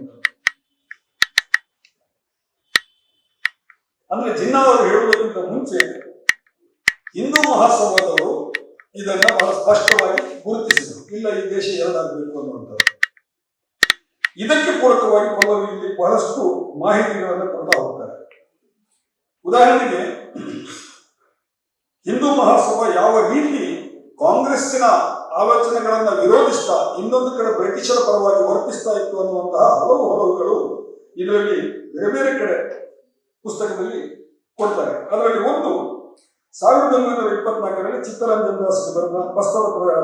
ಅಂದ್ರೆ ಜಿನ್ನಾ ಅವರು ಹೇಳುವುದಕ್ಕಿಂತ ಮುಂಚೆ ಹಿಂದೂ ಮಹಾಸಭಾದವರು ಇದನ್ನ ಬಹಳ ಸ್ಪಷ್ಟವಾಗಿ ಗುರುತಿಸಿದರು, ಇಲ್ಲ ಈ ದೇಶ ಎರಡಾಗಬೇಕು ಅನ್ನುವಂಥದ್ದು. ಇದಕ್ಕೆ ಪೂರಕವಾಗಿ ಪಲ್ಲವಿ ಇಲ್ಲಿ ಬಹಳಷ್ಟು ಮಾಹಿತಿಗಳನ್ನು ಕೊಡ್ತಾ ಹೋಗ್ತಾರೆ. ಉದಾಹರಣೆಗೆ ಹಿಂದೂ ಮಹಾಸಭಾ ಯಾವ ರೀತಿ ಕಾಂಗ್ರೆಸ್ಸಿನ ಆಲೋಚನೆಗಳನ್ನ ವಿರೋಧಿಸ್ತಾ ಇನ್ನೊಂದು ಕಡೆ ಬ್ರಿಟಿಷರ ಪರವಾಗಿ ವರ್ತಿಸ್ತಾ ಇತ್ತು ಅನ್ನುವಂತಹ ಹಲವು ಹೊರವುಗಳು ಇದರಲ್ಲಿ ಬೇರೆ ಬೇರೆ ಕಡೆ ಪುಸ್ತಕದಲ್ಲಿ ಕೊಡ್ತಾರೆ. ಅದರಲ್ಲಿ ಒಂದು 1924ರಲ್ಲಿ ಚಿತ್ತರಂಜನ್ ದಾಸ್ ಬರೆದ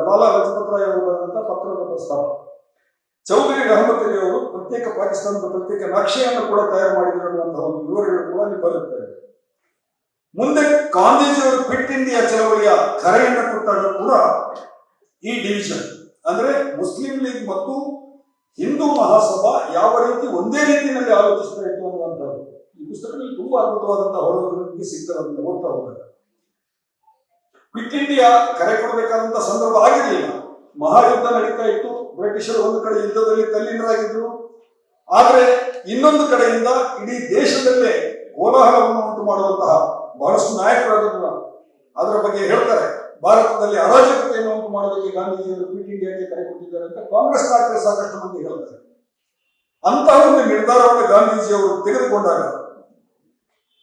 ಲಾಲಾ ಲಜಪತ್ ರಾಯ್ ಅವರು ಬರೆದಂತಹ ಪತ್ರದ ಪ್ರಸ್ತಾವ. ಚೌಧರಿ ರಹಮತ್ ಅಲಿ ಅವರು ಪ್ರತ್ಯೇಕ ಪಾಕಿಸ್ತಾನದ ಪ್ರತ್ಯೇಕ ನಕ್ಷೆಯನ್ನು ಕೂಡ ತಯಾರು ಮಾಡಿರುವಂತಹ ಒಂದು ವಿವರಗಳು ಕೂಡ ಅಲ್ಲಿ ಬರುತ್ತವೆ. ಮುಂದೆ ಗಾಂಧೀಜಿಯವರು ಕ್ವಿಟ್ ಇಂಡಿಯಾ ಚಳವಳಿಯ ಕರೆಯನ್ನು ಕೊಟ್ಟಾಗ ಕೂಡ ಈ ಡಿವಿಷನ್ ಅಂದ್ರೆ ಮುಸ್ಲಿಂ ಲೀಗ್ ಮತ್ತು ಹಿಂದೂ ಮಹಾಸಭಾ ಯಾವ ರೀತಿ ಒಂದೇ ರೀತಿಯಲ್ಲಿ ಆಲೋಚಿಸ್ತಾ ಇತ್ತು ಅನ್ನುವಂಥದ್ದು ಈ ಪುಸ್ತಕದಲ್ಲಿ ತುಂಬಾ ಅದ್ಭುತವಾದಂತಹ ಹೊರಗೆ ಸಿಗ್ತದೆ. ಅದನ್ನು ಓದ್ತಾ ಹೋದಾಗ ಕ್ವಿಟ್ ಇಂಡಿಯಾ ಕರೆ ಕೊಡಬೇಕಾದಂತಹ ಸಂದರ್ಭ ಆಗಿರಲಿಲ್ಲ. ಮಹಾಯುದ್ಧ ನಡೀತಾ ಇತ್ತು, ಬ್ರಿಟಿಷರು ಒಂದು ಕಡೆ ಯುದ್ಧದಲ್ಲಿ ತಲ್ಲೀನರಾಗಿದ್ರು, ಆದರೆ ಇನ್ನೊಂದು ಕಡೆಯಿಂದ ಇಡೀ ದೇಶದಲ್ಲೇ ಕೋಲಾಹಲವನ್ನು ಉಂಟು ಮಾಡುವಂತಹ ಬಹಳಷ್ಟು ನಾಯಕರು ಅದರ ಬಗ್ಗೆ ಹೇಳ್ತಾರೆ. ಭಾರತದಲ್ಲಿ ಅರಾಜಕತೆಯನ್ನು ಉಂಟು ಮಾಡೋದಕ್ಕೆ ಗಾಂಧೀಜಿಯವರು ಕ್ವಿಟ್ ಇಂಡಿಯಾಕ್ಕೆ ಕರೆ ಕೊಟ್ಟಿದ್ದಾರೆ ಅಂತ ಕಾಂಗ್ರೆಸ್ ನಾಯಕರು ಸಾಕಷ್ಟು ಮಂದಿ ಹೇಳ್ತಾರೆ. ಅಂತಹ ಒಂದು ನಿರ್ಧಾರವನ್ನು ಗಾಂಧೀಜಿಯವರು ತೆಗೆದುಕೊಂಡಾಗ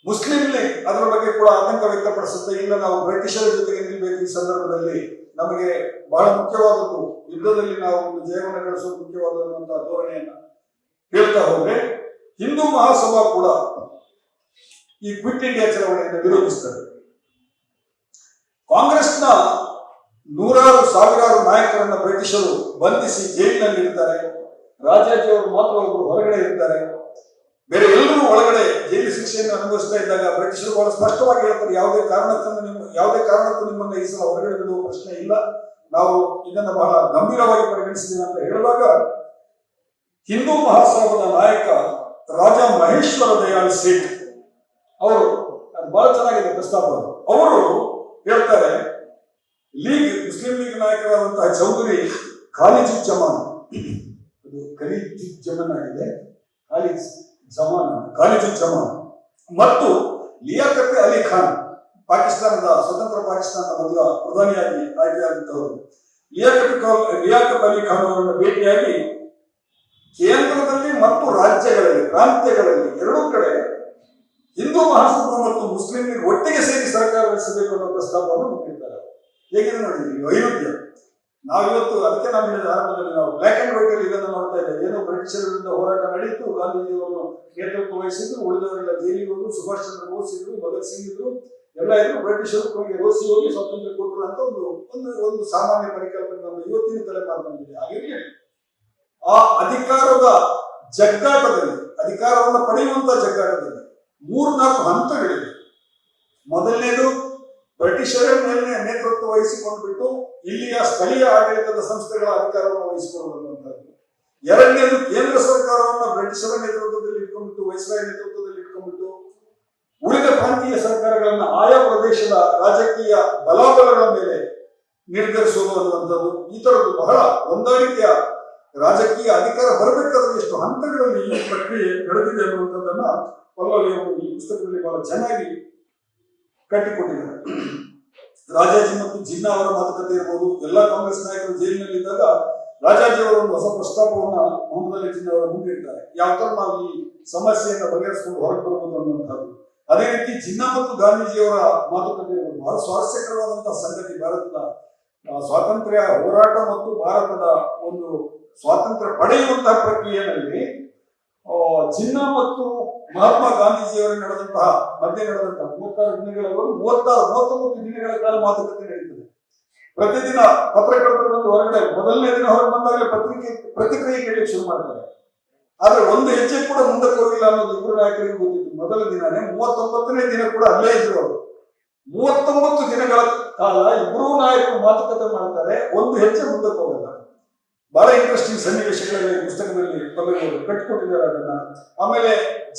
ಮುಸ್ಲಿಂ ಲೀಗ್ ಅದರ ಬಗ್ಗೆ ಕೂಡ ಆತಂಕ ವ್ಯಕ್ತಪಡಿಸುತ್ತೆ. ಇಲ್ಲ, ನಾವು ಬ್ರಿಟಿಷರ ಜೊತೆಗೆ ನಿಲ್ಲಬೇಕು, ಈ ಸಂದರ್ಭದಲ್ಲಿ ನಮಗೆ ಬಹಳ ಮುಖ್ಯವಾದದ್ದು ಯುದ್ಧದಲ್ಲಿ ನಾವು ಒಂದು ಜಯವನ್ನು ಗಳಿಸೋದು ಮುಖ್ಯವಾದಂತಹ ಧೋರಣೆಯನ್ನ ಹೇಳ್ತಾ ಹೋದ್ರೆ ಹಿಂದೂ ಮಹಾಸಭಾ ಕೂಡ ಈ ಕ್ವಿಟ್ ಇಂಡಿಯಾ ಚಳವಳಿಯನ್ನು ವಿರೋಧಿಸ್ತಾರೆ. ಕಾಂಗ್ರೆಸ್ನ ನೂರಾರು ಸಾವಿರಾರು ನಾಯಕರನ್ನ ಬ್ರಿಟಿಷರು ಬಂಧಿಸಿ ಜೈಲಿನಲ್ಲಿ ಇರ್ತಾರೆ. ರಾಜಾಜಿಯವರು ಮಾತ್ರ ಒಬ್ಬರು ಹೊರಗಡೆ ಇರ್ತಾರೆ, ಬೇರೆ ಎಲ್ಲರೂ ಒಳಗಡೆ ಜೈಲು ಶಿಕ್ಷೆಯನ್ನು ಅನುಭವಿಸ್ತಾ ಇದ್ದಾಗ ಬ್ರಿಟಿಷರು ಬಹಳ ಸ್ಪಷ್ಟವಾಗಿ ಹೇಳ್ತಾರೆ, ಯಾವುದೇ ಕಾರಣಕ್ಕೂ ನಿಮ್ಮನ್ನ ಈ ಸಲ ಹೊರಗಡೆ ಬಿಡುವ ಪ್ರಶ್ನೆ ಇಲ್ಲ, ನಾವು ಇದನ್ನ ಬಹಳ ಗಂಭೀರವಾಗಿ ಪರಿಗಣಿಸಿದ್ದೀವಿ ಅಂತ ಹೇಳಿದಾಗ ಹಿಂದೂ ಮಹಾಸಭಾದ ನಾಯಕ ರಾಜ ಮಹೇಶ್ವರ ದಯಾಳ್ ಸೇಠ್ ಅವರು, ಅದು ಬಹಳ ಚೆನ್ನಾಗಿದೆ ಪ್ರಸ್ತಾಪ, ಅವರು ಹೇಳ್ತಾರೆ, ಮುಸ್ಲಿಂ ಲೀಗ್ ನಾಯಕರಾದಂತಹ ಚೌಧರಿ ಖಾಲಿಜುಜ್ಜಮಾನ್, ಅದು ಖಲೀಜುಜ್ಜಮಾನ್ ಆಗಿದೆ, ಖಾಲಿಜುಜ್ಜಮಾನ್ ಮತ್ತು ಲಿಯಾಕತ್ ಅಲಿ ಖಾನ್, ಸ್ವತಂತ್ರ ಪಾಕಿಸ್ತಾನದ ಮೊದಲ ಪ್ರಧಾನಿಯಾಗಿ ಆಯ್ಕೆಯಾದಂತವರು, ಲಿಯಾಕತ್ ಅಲಿ ಖಾನ್ ಅವರನ್ನು ಭೇಟಿಯಾಗಿ ಕೇಂದ್ರದಲ್ಲಿ ಮತ್ತು ರಾಜ್ಯಗಳಲ್ಲಿ, ಪ್ರಾಂತ್ಯಗಳಲ್ಲಿ ಎರಡೂ ಕಡೆ ಹಿಂದೂ ಮಹಾಸಭಾ ಮತ್ತು ಮುಸ್ಲಿಂ ಲೀಗ್ ಒಟ್ಟಿಗೆ ಸೇರಿ ಸರ್ಕಾರ ರಚಿಸಬೇಕು ಅನ್ನೋ ಪ್ರಸ್ತಾಪವನ್ನು ಮುಂದಿಡ್ತಾರೆ. ಹೇಗಿದೆ ನೋಡಿದ್ವಿ ವೈರುಧ್ಯ. ನಾವಿವತ್ತು ಅದಕ್ಕೆ ನಾವು ಹೇಳಿದ ಆರಂಭದಲ್ಲಿ ನಾವು ಬ್ಲಾಕ್ ಅಂಡ್ ವೈಟ್ ಅಲ್ಲಿ ಇದನ್ನು ನೋಡ್ತಾ ಇದ್ದೇವೆ. ಏನೋ ಬ್ರಿಟಿಷರ ವಿರುದ್ಧ ಹೋರಾಟ ನಡೀತು, ಗಾಂಧೀಜಿಯವರು ನೇತೃತ್ವ ವಹಿಸಿದ್ರು, ಉಳಿದವರೆಲ್ಲ ಜೈಲಿಗೆ ಹೋದ್ರು, ಸುಭಾಷ್ ಚಂದ್ರ ಬೋಸ್ ಇದ್ರು, ಭಗತ್ ಸಿಂಗ್ ಇದ್ರು, ಎಲ್ಲ ಇದ್ರು. ಬ್ರಿಟಿಷರು ನಮಗೆ ರೋಸಿ ಹೋಗಿ ಸ್ವಾತಂತ್ರ್ಯ ಕೊಟ್ಟರು ಅಂತ ಒಂದು ಸಾಮಾನ್ಯ ಪರಿಕಲ್ಪನೆ ನಮ್ಮ ಇವತ್ತಿನ ತಲೆಮಾರಿನಲ್ಲಿದೆ. ಹಾಗಿರಲಿ ಆ ಅಧಿಕಾರದ ಜಗ್ಗಾಟದಲ್ಲಿ, ಅಧಿಕಾರವನ್ನು ಪಡೆಯುವಂತ ಜಗ್ಗಾಟದಲ್ಲಿ 3-4 ಹಂತಗಳಿವೆ. ಮೊದಲನೇದು ಬ್ರಿಟಿಷರ ಮೇಲೆ ನೇತೃತ್ವ ವಹಿಸಿಕೊಂಡ್ಬಿಟ್ಟು ಇಲ್ಲಿಯ ಸ್ಥಳೀಯ ಆಡಳಿತದ ಸಂಸ್ಥೆಗಳ ಅಧಿಕಾರವನ್ನು ವಹಿಸಿಕೊಳ್ಳುವಂತಹದ್ದು. ಎರಡನೇದು ಕೇಂದ್ರ ಸರ್ಕಾರವನ್ನ ಬ್ರಿಟಿಷರ ನೇತೃತ್ವದಲ್ಲಿ ಇಟ್ಕೊಂಡ್ಬಿಟ್ಟು, ವೈಸ್ರಾಯ್ ನೇತೃತ್ವದಲ್ಲಿ ಇಟ್ಕೊಂಡ್ಬಿಟ್ಟು ಉಳಿದ ಪ್ರಾಂತೀಯ ಸರ್ಕಾರಗಳನ್ನ ಆಯಾ ಪ್ರದೇಶದ ರಾಜಕೀಯ ಬಲಾಬಲಗಳ ಮೇಲೆ ನಿರ್ಧರಿಸುವುದು ಅನ್ನುವಂಥದ್ದು. ಈ ತರದ್ದು ಬಹಳ ಹೊಂದಾಣಿಕೆಯ ರಾಜಕೀಯ ಅಧಿಕಾರ ಬರಬೇಕಾದ್ರೆ ಎಷ್ಟು ಹಂತಗಳಲ್ಲಿ ಈ ಪ್ರಕ್ರಿಯೆ ನಡೆದಿದೆ ಅನ್ನುವಂಥದ್ದನ್ನ ಪಲ್ಲವಿ ಅವರು ಈ ಪುಸ್ತಕದಲ್ಲಿ ಬಹಳ ಚೆನ್ನಾಗಿ ಕಟ್ಟಿಕೊಟ್ಟಿದ್ದಾರೆ. ರಾಜಾಜಿ ಮತ್ತು ಜಿನ್ನಾ ಅವರ ಮಾತುಕತೆ ಇರಬಹುದು. ಎಲ್ಲಾ ಕಾಂಗ್ರೆಸ್ ನಾಯಕರು ಜೈಲಿನಲ್ಲಿದ್ದಾಗ ರಾಜಾಜಿ ಅವರ ಒಂದು ಹೊಸ ಪ್ರಸ್ತಾಪವನ್ನ ಮೊಹಮ್ಮದ್ ಅಲಿ ಜಿನ್ನಾ ಅವರ ಮುಂದಿಡ್ತಾರೆ. ಯಾವ ತರ ನಾವು ಈ ಸಮಸ್ಯೆಯನ್ನು ಬಗೆಹರಿಸಿಕೊಂಡು ಹೊರಗೆ ಬರಬಹುದು ಅನ್ನುವಂಥದ್ದು. ಅದೇ ರೀತಿ ಜಿನ್ನಾ ಮತ್ತು ಗಾಂಧೀಜಿಯವರ ಮಾತುಕತೆ ಇರಬಹುದು. ಬಹಳ ಸ್ವಾರಸ್ಯಕರವಾದಂತಹ ಸಂಗತಿ, ಭಾರತದ ಸ್ವಾತಂತ್ರ್ಯ ಹೋರಾಟ ಮತ್ತು ಭಾರತದ ಒಂದು ಸ್ವಾತಂತ್ರ್ಯ ಪಡೆಯುವಂತಹ ಪ್ರಕ್ರಿಯೆಯಲ್ಲಿ ಜಿನ್ನಾ ಮತ್ತು ಮಹಾತ್ಮ ಗಾಂಧೀಜಿಯವರ ಮಧ್ಯೆ ನಡೆದಂತಹ 36 ದಿನಗಳವರೆಗೂ 39 ದಿನಗಳ ಕಾಲ ಮಾತುಕತೆ ನಡೀತದೆ. ಪ್ರತಿದಿನ ಪತ್ರಕರ್ತರು ಬಂದು ಹೊರಗಡೆ ಮೊದಲನೇ ದಿನ ಹೊರಗೆ ಬಂದಾಗಲೇ ಪ್ರತಿಕ್ರಿಯೆ ಕೇಳಲಿಕ್ಕೆ ಶುರು ಮಾಡ್ತಾರೆ. ಆದ್ರೆ ಒಂದು ಹೆಜ್ಜೆ ಕೂಡ ಮುಂದಕ್ಕೆ ಹೋಗಿಲ್ಲ ಅನ್ನೋದು ಇಬ್ಬರು ನಾಯಕರಿಗೆ ಗೊತ್ತಿತ್ತು. ಮೊದಲ ದಿನನೇ 39ನೇ ದಿನ ಕೂಡ ಅಲ್ಲೇ ಇದ್ರು ಅವರು. 39 ದಿನಗಳ ಕಾಲ ಇಬ್ಬರೂ ನಾಯಕರು ಮಾತುಕತೆ ಮಾಡ್ತಾರೆ, ಒಂದು ಹೆಜ್ಜೆ ಮುಂದಕ್ಕೆ ಹೋಗಲ್ಲ. ಬಹಳ ಇಂಟ್ರೆಸ್ಟಿಂಗ್ ಸನ್ನಿವೇಶಗಳಲ್ಲಿ ಪುಸ್ತಕದಲ್ಲಿ ಪಲ್ಲವಿಯವರು ಕಟ್ಟಿಕೊಟ್ಟಿದ್ದಾರೆ ಅದನ್ನ. ಆಮೇಲೆ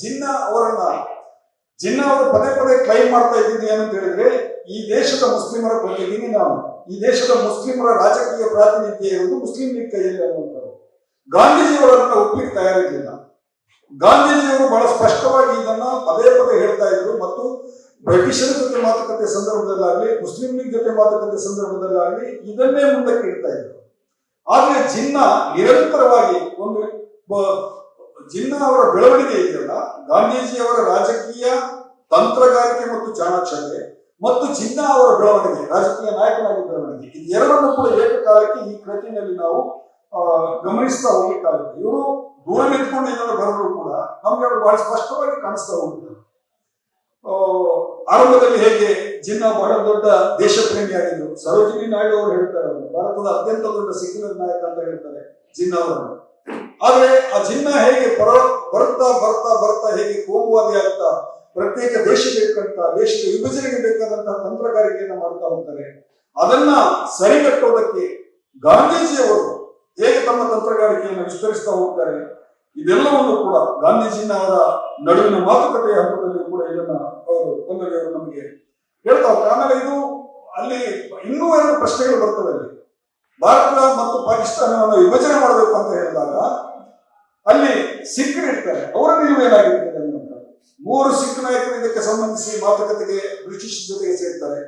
ಜಿನ್ನಾ ಅವರು ಪದೇ ಪದೇ ಕ್ಲೈಮ್ ಮಾಡ್ತಾ ಇದ್ದೀನಿ ಏನಂತ ಹೇಳಿದ್ರೆ, ಈ ದೇಶದ ಮುಸ್ಲಿಮರ ಪ್ರತಿನಿಧಿ ನಾನು, ಈ ದೇಶದ ಮುಸ್ಲಿಮರ ರಾಜಕೀಯ ಪ್ರಾತಿನಿಧ್ಯ ಇರುವುದು ಮುಸ್ಲಿಂ ಲೀಗ್ ಕೈಯಲ್ಲಿ ಅನ್ನುವಂಥದ್ದು. ಗಾಂಧೀಜಿಯವರನ್ನ ಒಪ್ಲಿಕ್ಕೆ ತಯಾರಿರಲಿಲ್ಲ. ಗಾಂಧೀಜಿಯವರು ಬಹಳ ಸ್ಪಷ್ಟವಾಗಿ ಇದನ್ನ ಪದೇ ಪದೇ ಹೇಳ್ತಾ ಇದ್ರು ಮತ್ತು ಬ್ರಿಟಿಷರ ಜೊತೆ ಮಾತುಕತೆ ಸಂದರ್ಭದಲ್ಲಾಗ್ಲಿ, ಮುಸ್ಲಿಂ ಲೀಗ್ ಜೊತೆ ಮಾತುಕತೆ ಸಂದರ್ಭದಲ್ಲಾಗ್ಲಿ ಇದನ್ನೇ ಮುಂದಕ್ಕೆ ಇಡ್ತಾ ಇದ್ರು. ಆದ್ರೆ ಜಿನ್ನಾ ನಿರಂತರವಾಗಿ ಜಿನ್ನಾ ಅವರ ಬೆಳವಣಿಗೆ ಇದೆಯಲ್ಲ, ಗಾಂಧೀಜಿಯವರ ರಾಜಕೀಯ ತಂತ್ರಗಾರಿಕೆ ಮತ್ತು ಚಾಣಾಕ್ಷತೆ ಮತ್ತು ಜಿನ್ನಾ ಅವರ ಬೆಳವಣಿಗೆ, ರಾಜಕೀಯ ನಾಯಕನಾಗಿ ಬೆಳವಣಿಗೆ, ಇದೆರಡನ್ನು ಕೂಡ ಏಕಕಾಲಕ್ಕೆ ಈ ಕೃತಿನಲ್ಲಿ ನಾವು ಗಮನಿಸ್ತಾ ಹೋಗ್ಲಿಕ್ಕಾಗುತ್ತೆ. ಇವರು ದೂರ ನಿಂತ್ಕೊಂಡು ಇದನ್ನು ಬರೆದ್ರು ಕೂಡ ನಮ್ಗೆ ಅವರು ಬಹಳ ಸ್ಪಷ್ಟವಾಗಿ ಕಾಣಿಸ್ತಾ ಹೋಗ್ತಾರೆ. ಆರಂಭದಲ್ಲಿ ಹೇಗೆ ಜಿನ್ನಾ ಬಹಳ ದೊಡ್ಡ ದೇಶ ಪ್ರೇಮಿಯಾಗಿದ್ರು. ಸರೋಜಿನಿ ನಾಯ್ಡು ಅವರು ಹೇಳ್ತಾರೆ, ಭಾರತದ ಅತ್ಯಂತ ದೊಡ್ಡ ಸೆಕ್ಯುಲರ್ ನಾಯಕ ಅಂತ ಹೇಳ್ತಾರೆ ಜಿನ್ನಾ ಅವರನ್ನು. ಆದ್ರೆ ಆ ಜಿನ್ನಾ ಹೇಗೆ ಬರ್ತಾ ಬರ್ತಾ ಬರ್ತಾ ಹೇಗೆ ಕೋಮುವಾದಿ ಆಗ್ತಾ ಪ್ರತ್ಯೇಕ ದೇಶ ಬೇಕಂತ, ದೇಶದ ವಿಭಜನೆಗೆ ಬೇಕಾದಂತಹ ತಂತ್ರಗಾರಿಕೆಯನ್ನು ಮಾಡ್ತಾ ಹೋಗ್ತಾರೆ. ಅದನ್ನ ಸರಿಗಟ್ಟೋದಕ್ಕೆ ಗಾಂಧೀಜಿಯವರು ಹೇಗೆ ತಮ್ಮ ತಂತ್ರಗಾರಿಕೆಯನ್ನು ವಿಸ್ತರಿಸ್ತಾ ಹೋಗ್ತಾರೆ, ಇದೆಲ್ಲವನ್ನು ಕೂಡ ಗಾಂಧೀಜಿನ ಅವರ ನಡುವಿನ ಮಾತುಕತೆಯ ಹಂತದಲ್ಲಿ ಕೂಡ ಇದನ್ನ ಪಲ್ಲವಿಯವರು ನಮಗೆ ಹೇಳ್ತಾ ಹೋಗ್ತಾರೆ. ಆಮೇಲೆ ಇದು ಅಲ್ಲಿ ಇನ್ನೂ 2 ಪ್ರಶ್ನೆಗಳು ಬರ್ತವೆ. ಅಲ್ಲಿ ಭಾರತ ಮತ್ತು ಪಾಕಿಸ್ತಾನವನ್ನು ವಿಭಜನೆ ಮಾಡಬೇಕು ಅಂತ ಹೇಳಿದಾಗ ಅಲ್ಲಿ ಸಿಖ್ಖರು ಇರ್ತಾರೆ, ಅವರ ನಿಲುವು ಏನಾಗಿರ್ತದೆ ಅನ್ನುವಂಥ 3 ಸಿಖ್ ನಾಯಕರು ಇದಕ್ಕೆ ಸಂಬಂಧಿಸಿ ಮಾತುಕತೆಗೆ ಬ್ರಿಟಿಷ್ ಜೊತೆಗೆ ಸೇರ್ತಾರೆ.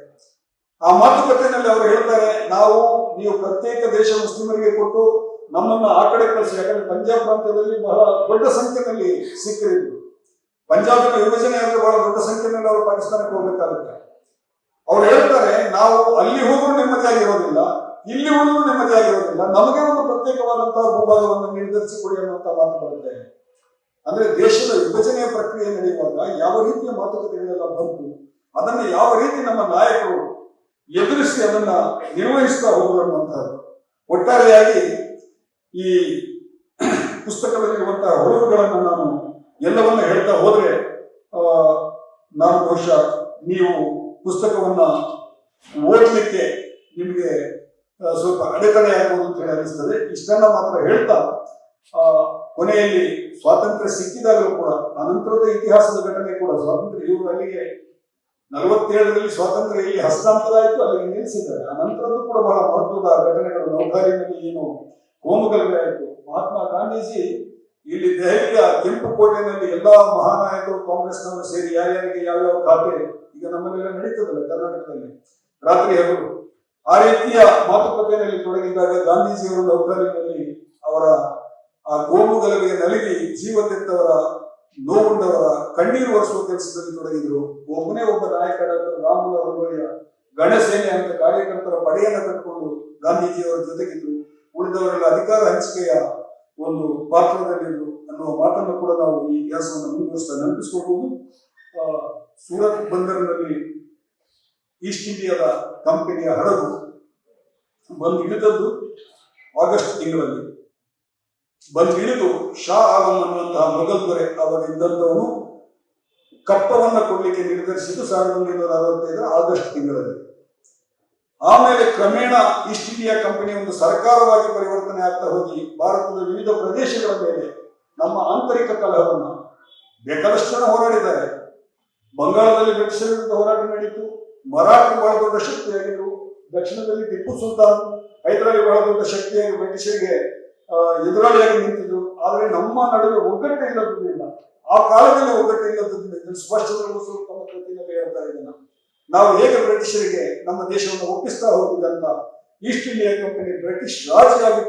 ಆ ಮಾತುಕತೆಯಲ್ಲಿ ಅವರು ಹೇಳ್ತಾರೆ, ನೀವು ಪ್ರತ್ಯೇಕ ದೇಶ ಮುಸ್ಲಿಮರಿಗೆ ಕೊಟ್ಟು ನಮ್ಮನ್ನ ಆ ಕಡೆ ಕಳಿಸಿ. ಯಾಕಂದ್ರೆ ಪಂಜಾಬ್ ಪ್ರಾಂತ್ಯದಲ್ಲಿ ಬಹಳ ದೊಡ್ಡ ಸಂಖ್ಯೆಯಲ್ಲಿ ಸಿಖ್ಖರಿದ್ರು. ಪಂಜಾಬಿನ ವಿಭಜನೆ ಆದರೆ ಬಹಳ ದೊಡ್ಡ ಸಂಖ್ಯೆಯಲ್ಲಿ ಅವರು ಪಾಕಿಸ್ತಾನಕ್ಕೆ ಹೋಗ್ಬೇಕಾಗುತ್ತೆ. ಅವ್ರು ಹೇಳ್ತಾರೆ, ನಾವು ಅಲ್ಲಿ ಹೋದ್ರೂ ನೆಮ್ಮದಿಯಾಗಿರೋದಿಲ್ಲ, ಇಲ್ಲಿ ಹೋದ್ರೂ ನೆಮ್ಮದಿಯಾಗಿರೋದಿಲ್ಲ, ನಮಗೆ ಒಂದು ಪ್ರತ್ಯೇಕವಾದಂತಹ ಭೂಭಾಗವನ್ನು ನಿರ್ಧರಿಸಿಕೊಡಿ ಅನ್ನುವಂಥ ಮಾತು ಬರುತ್ತೆ. ಅಂದ್ರೆ ದೇಶದ ವಿಭಜನೆಯ ಪ್ರಕ್ರಿಯೆ ನಡೆಯುವಾಗ ಯಾವ ರೀತಿಯ ಮಾತುಕತೆಗಳೆಲ್ಲ ಬಂತು, ಅದನ್ನು ಯಾವ ರೀತಿ ನಮ್ಮ ನಾಯಕರು ಎದುರಿಸಿ ಅದನ್ನ ನಿರ್ವಹಿಸ್ತಾ ಹೋದ್ರು ಅನ್ನುವಂಥದ್ದು. ಒಟ್ಟಾರೆಯಾಗಿ ಈ ಪುಸ್ತಕದಲ್ಲಿರುವಂತಹ ಹೊಳಹುಗಳನ್ನು ನಾನು ಎಲ್ಲವನ್ನ ಹೇಳ್ತಾ ಹೋದ್ರೆ ನಾನು ಬಹುಶಃ ನೀವು ಪುಸ್ತಕವನ್ನ ಓದಲಿಕ್ಕೆ ನಿಮಗೆ ಸ್ವಲ್ಪ ಅಡೆತಡೆ ಆಗ್ಬೋದು ಅಂತ ಹೇಳಿ ಅನಿಸ್ತದೆ. ಇಷ್ಟನ್ನ ಮಾತ್ರ ಹೇಳ್ತಾ ಕೊನೆಯಲ್ಲಿ ಸ್ವಾತಂತ್ರ್ಯ ಸಿಕ್ಕಿದಾಗಲೂ ಕೂಡ ಅನಂತರದ ಇತಿಹಾಸದ ಘಟನೆ ಕೂಡ ಸ್ವಾತಂತ್ರ್ಯ ಇವರು ಅಲ್ಲಿಗೆ 47ರಲ್ಲಿ ಸ್ವಾತಂತ್ರ್ಯ ಇಲ್ಲಿ ಹಸ್ತಾಂತರ ಆಯಿತು, ಅಲ್ಲಿಗೆ ನಿಲ್ಲಿಸಿದ್ದಾರೆ. ಅನಂತರದ್ದು ಕೂಡ ಬಹಳ ಮಹತ್ವದ ಘಟನೆಗಳು. ನೌಕಾರಿನಲ್ಲಿ ಏನು ಕೋಮುಗಲಭೆ ಆಯಿತು. ಮಹಾತ್ಮ ಗಾಂಧೀಜಿ ಇಲ್ಲಿ ದೆಹಲಿಯ ಕೆಂಪು ಕೋಟೆಯಲ್ಲಿ ಎಲ್ಲಾ ಮಹಾನಾಯಕರು ಕಾಂಗ್ರೆಸ್ನವರು ಸೇರಿ ಯಾರ್ಯಾರಿಗೆ ಯಾವ್ಯಾವ ಖಾತೆ ಈಗ ನಮ್ಮಲ್ಲೆಲ್ಲ ನಡೀತದಲ್ಲ ಕರ್ನಾಟಕದಲ್ಲಿ ರಾತ್ರಿ ಹಗಲು ಆ ರೀತಿಯ ಮಾತುಕತೆಯಲ್ಲಿ ತೊಡಗಿದ್ದಾಗ ಗಾಂಧೀಜಿಯವರು ನೌಕಾರಿನಲ್ಲಿ ಅವರ ಆ ಗೋಮು ಗಲಭೆಗೆ ನಲಿಗಿ ಜೀವ ತೆತ್ತವರ ನೋವುಂಡವರ ಕಣ್ಣೀರು ಒರೆಸುವ ಕೆಲಸದಲ್ಲಿ ತೊಡಗಿದ್ರು. ಒಬ್ಬನೇ ಒಬ್ಬ ನಾಯಕ ಡಾಕ್ಟರ್ ರಾಮುಲು ಅವರ ಗಣಸೇನೆ ಅಂತ ಕಾರ್ಯಕರ್ತರ ಪಡೆಯನ್ನು ಕಟ್ಟಿಕೊಂಡು ಗಾಂಧೀಜಿಯವರ ಜೊತೆಗಿದ್ರು. ಉಳಿದವರೆಲ್ಲ ಅಧಿಕಾರ ಹಂಚಿಕೆಯ ಒಂದು ಪಾತ್ರದಲ್ಲಿದ್ರು ಅನ್ನುವ ಮಾತನ್ನು ಕೂಡ ನಾವು ಈ ಇತಿಹಾಸವನ್ನು ಮುಂದುವರಿಸ್ತಾ ನೆನಪಿಸ್ಕೊಳ್ಬಹುದು. ಸೂರತ್ ಬಂದರಿನಲ್ಲಿ ಈಸ್ಟ್ ಇಂಡಿಯಾದ ಕಂಪನಿಯ ಹಡಗು ಬಂದು ಇಳಿದದ್ದು ಆಗಸ್ಟ್ ತಿಂಗಳಲ್ಲಿ. ಬಂದು ಇಳಿದು ಶಾ ಆಲಂ ಅನ್ನುವಂತಹ ಮೊಘಲ್ ದೊರೆ ಅವರಿದ್ದಂಥವನು ಕಪ್ಪವನ್ನ ಕೊಡ್ಲಿಕ್ಕೆ ನಿರ್ಧರಿಸಿದ್ದು 1965 ಆಗಸ್ಟ್ ತಿಂಗಳಲ್ಲಿ. ಆಮೇಲೆ ಕ್ರಮೇಣ ಈಸ್ಟ್ ಇಂಡಿಯಾ ಕಂಪನಿ ಒಂದು ಸರ್ಕಾರವಾಗಿ ಪರಿವರ್ತನೆ ಆಗ್ತಾ ಹೋಗಿ ಭಾರತದ ವಿವಿಧ ಪ್ರದೇಶಗಳ ಮೇಲೆ ನಮ್ಮ ಆಂತರಿಕ ಕಲಹವನ್ನ ಬೇಕಾದಷ್ಟು ಜನ ಹೋರಾಡಿದ್ದಾರೆ. ಬಂಗಾಳದಲ್ಲಿ ಬ್ರಿಟಿಷರ ವಿರುದ್ಧ ಹೋರಾಟ ನಡೀತು. ಮರಾಠರು ಬಹಳ ದೊಡ್ಡ ಶಕ್ತಿಯಾಗಿದ್ರು. ದಕ್ಷಿಣದಲ್ಲಿ ಟಿಪ್ಪು ಸುಲ್ತಾನ್ ಹೈದರಾಲಿ ಬಹಳ ದೊಡ್ಡ ಶಕ್ತಿಯಾಗಿ ಬ್ರಿಟಿಷರಿಗೆ ಎದುರಾಳಿಯಾಗಿ ನಿಂತಿದ್ರು. ಆದರೆ ನಮ್ಮ ನಡುವೆ ಒಗ್ಗಟ್ಟು ಇಲ್ಲದಿಲ್ಲ. ಆ ಕಾಲದಲ್ಲಿ ಒಗ್ಗಟ್ಟು ಇಲ್ಲದಿಲ್ಲ. ಇದನ್ನು ಸುಭಾಷ್ ಚಂದ್ರ ಬೋಸ್ ತಮ್ಮ ಕೃತಿಯಲ್ಲಿ ಹೇಳ್ತಾ ಇದ್ದಾನೆ. ನಾವು ಹೇಗೆ ಬ್ರಿಟಿಷರಿಗೆ ನಮ್ಮ ದೇಶವನ್ನು ಒಪ್ಪಿಸ್ತಾ ಹೋಗಿದ್ದೆ ಅಂತ ಈಸ್ಟ್ ಇಂಡಿಯಾ ಕಂಪನಿ ಬ್ರಿಟಿಷ್ ರಾಜ್ಯವಾಗಿ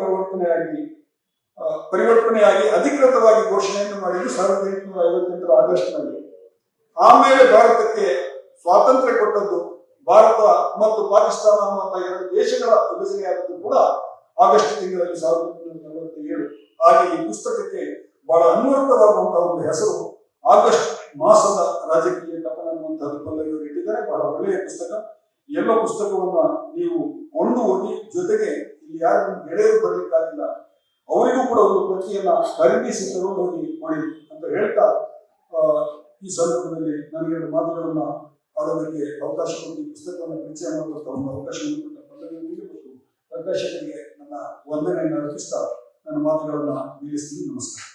ಪರಿವರ್ತನೆಯಾಗಿ ಅಧಿಕೃತವಾಗಿ ಘೋಷಣೆಯನ್ನು ಮಾಡಿದ್ದು 1858 ಆಗಸ್ಟ್ನಲ್ಲಿ. ಆಮೇಲೆ ಭಾರತಕ್ಕೆ ಸ್ವಾತಂತ್ರ್ಯ ಕೊಟ್ಟದ್ದು ಭಾರತ ಮತ್ತು ಪಾಕಿಸ್ತಾನ ಅನ್ನುವಂತಹ 2 ದೇಶಗಳ ವಿಭಜನೆಯಾದದ್ದು ಕೂಡ ಆಗಸ್ಟ್ ತಿಂಗಳಲ್ಲಿ 1947. ಹಾಗೆ ಈ ಪುಸ್ತಕಕ್ಕೆ ಬಹಳ ಅನ್ವರ್ಥವಾಗುವಂತಹ ಒಂದು ಹೆಸರು ಆಗಸ್ಟ್ ಮಾಸದ ರಾಜಕೀಯ ಕಥನ ಅನ್ನುವಂಥದ್ದು ಪಲ್ಲವಿಯವರು ಇಟ್ಟಿದ್ದಾರೆ. ಬಹಳ ಒಳ್ಳೆಯ ಪುಸ್ತಕ. ಎಲ್ಲ ಪುಸ್ತಕವನ್ನ ನೀವು ಕೊಂಡು ಹೋಗಿ, ಜೊತೆಗೆ ಇಲ್ಲಿ ಯಾರು ನಿಮ್ಮ ಗೆಳೆಯರು ಬರಲಿಕ್ಕಾಗಿಲ್ಲ ಅವರಿಗೂ ಕೂಡ ಒಂದು ಪ್ರತಿಯನ್ನ ಖರೀದಿಸಿ ತಗೊಂಡು ಹೋಗಿ ಕೊಡಿ ಅಂತ ಹೇಳ್ತಾ ಈ ಸಂದರ್ಭದಲ್ಲಿ ನನಗೆ 2 ಮಾತುಗಳನ್ನ ಆಡೋದಕ್ಕೆ ಅವಕಾಶ ಕೊಟ್ಟು ಈ ಪುಸ್ತಕವನ್ನು ಪರಿಚಯ ಮಾಡುವಂತಹ ಒಂದು ಅವಕಾಶವನ್ನು ಕೊಟ್ಟ ಪಲ್ಲವಿಯವರಿಗೆ ಮತ್ತು ಪ್ರಕಾಶಕರಿಗೆ ನನ್ನ ವಂದನೆಯನ್ನು ಅರ್ಪಿಸ್ತಾ ನನ್ನ ಮಾತುಗಳನ್ನ ನಿಲ್ಲಿಸ್ತೀನಿ. ನಮಸ್ಕಾರ.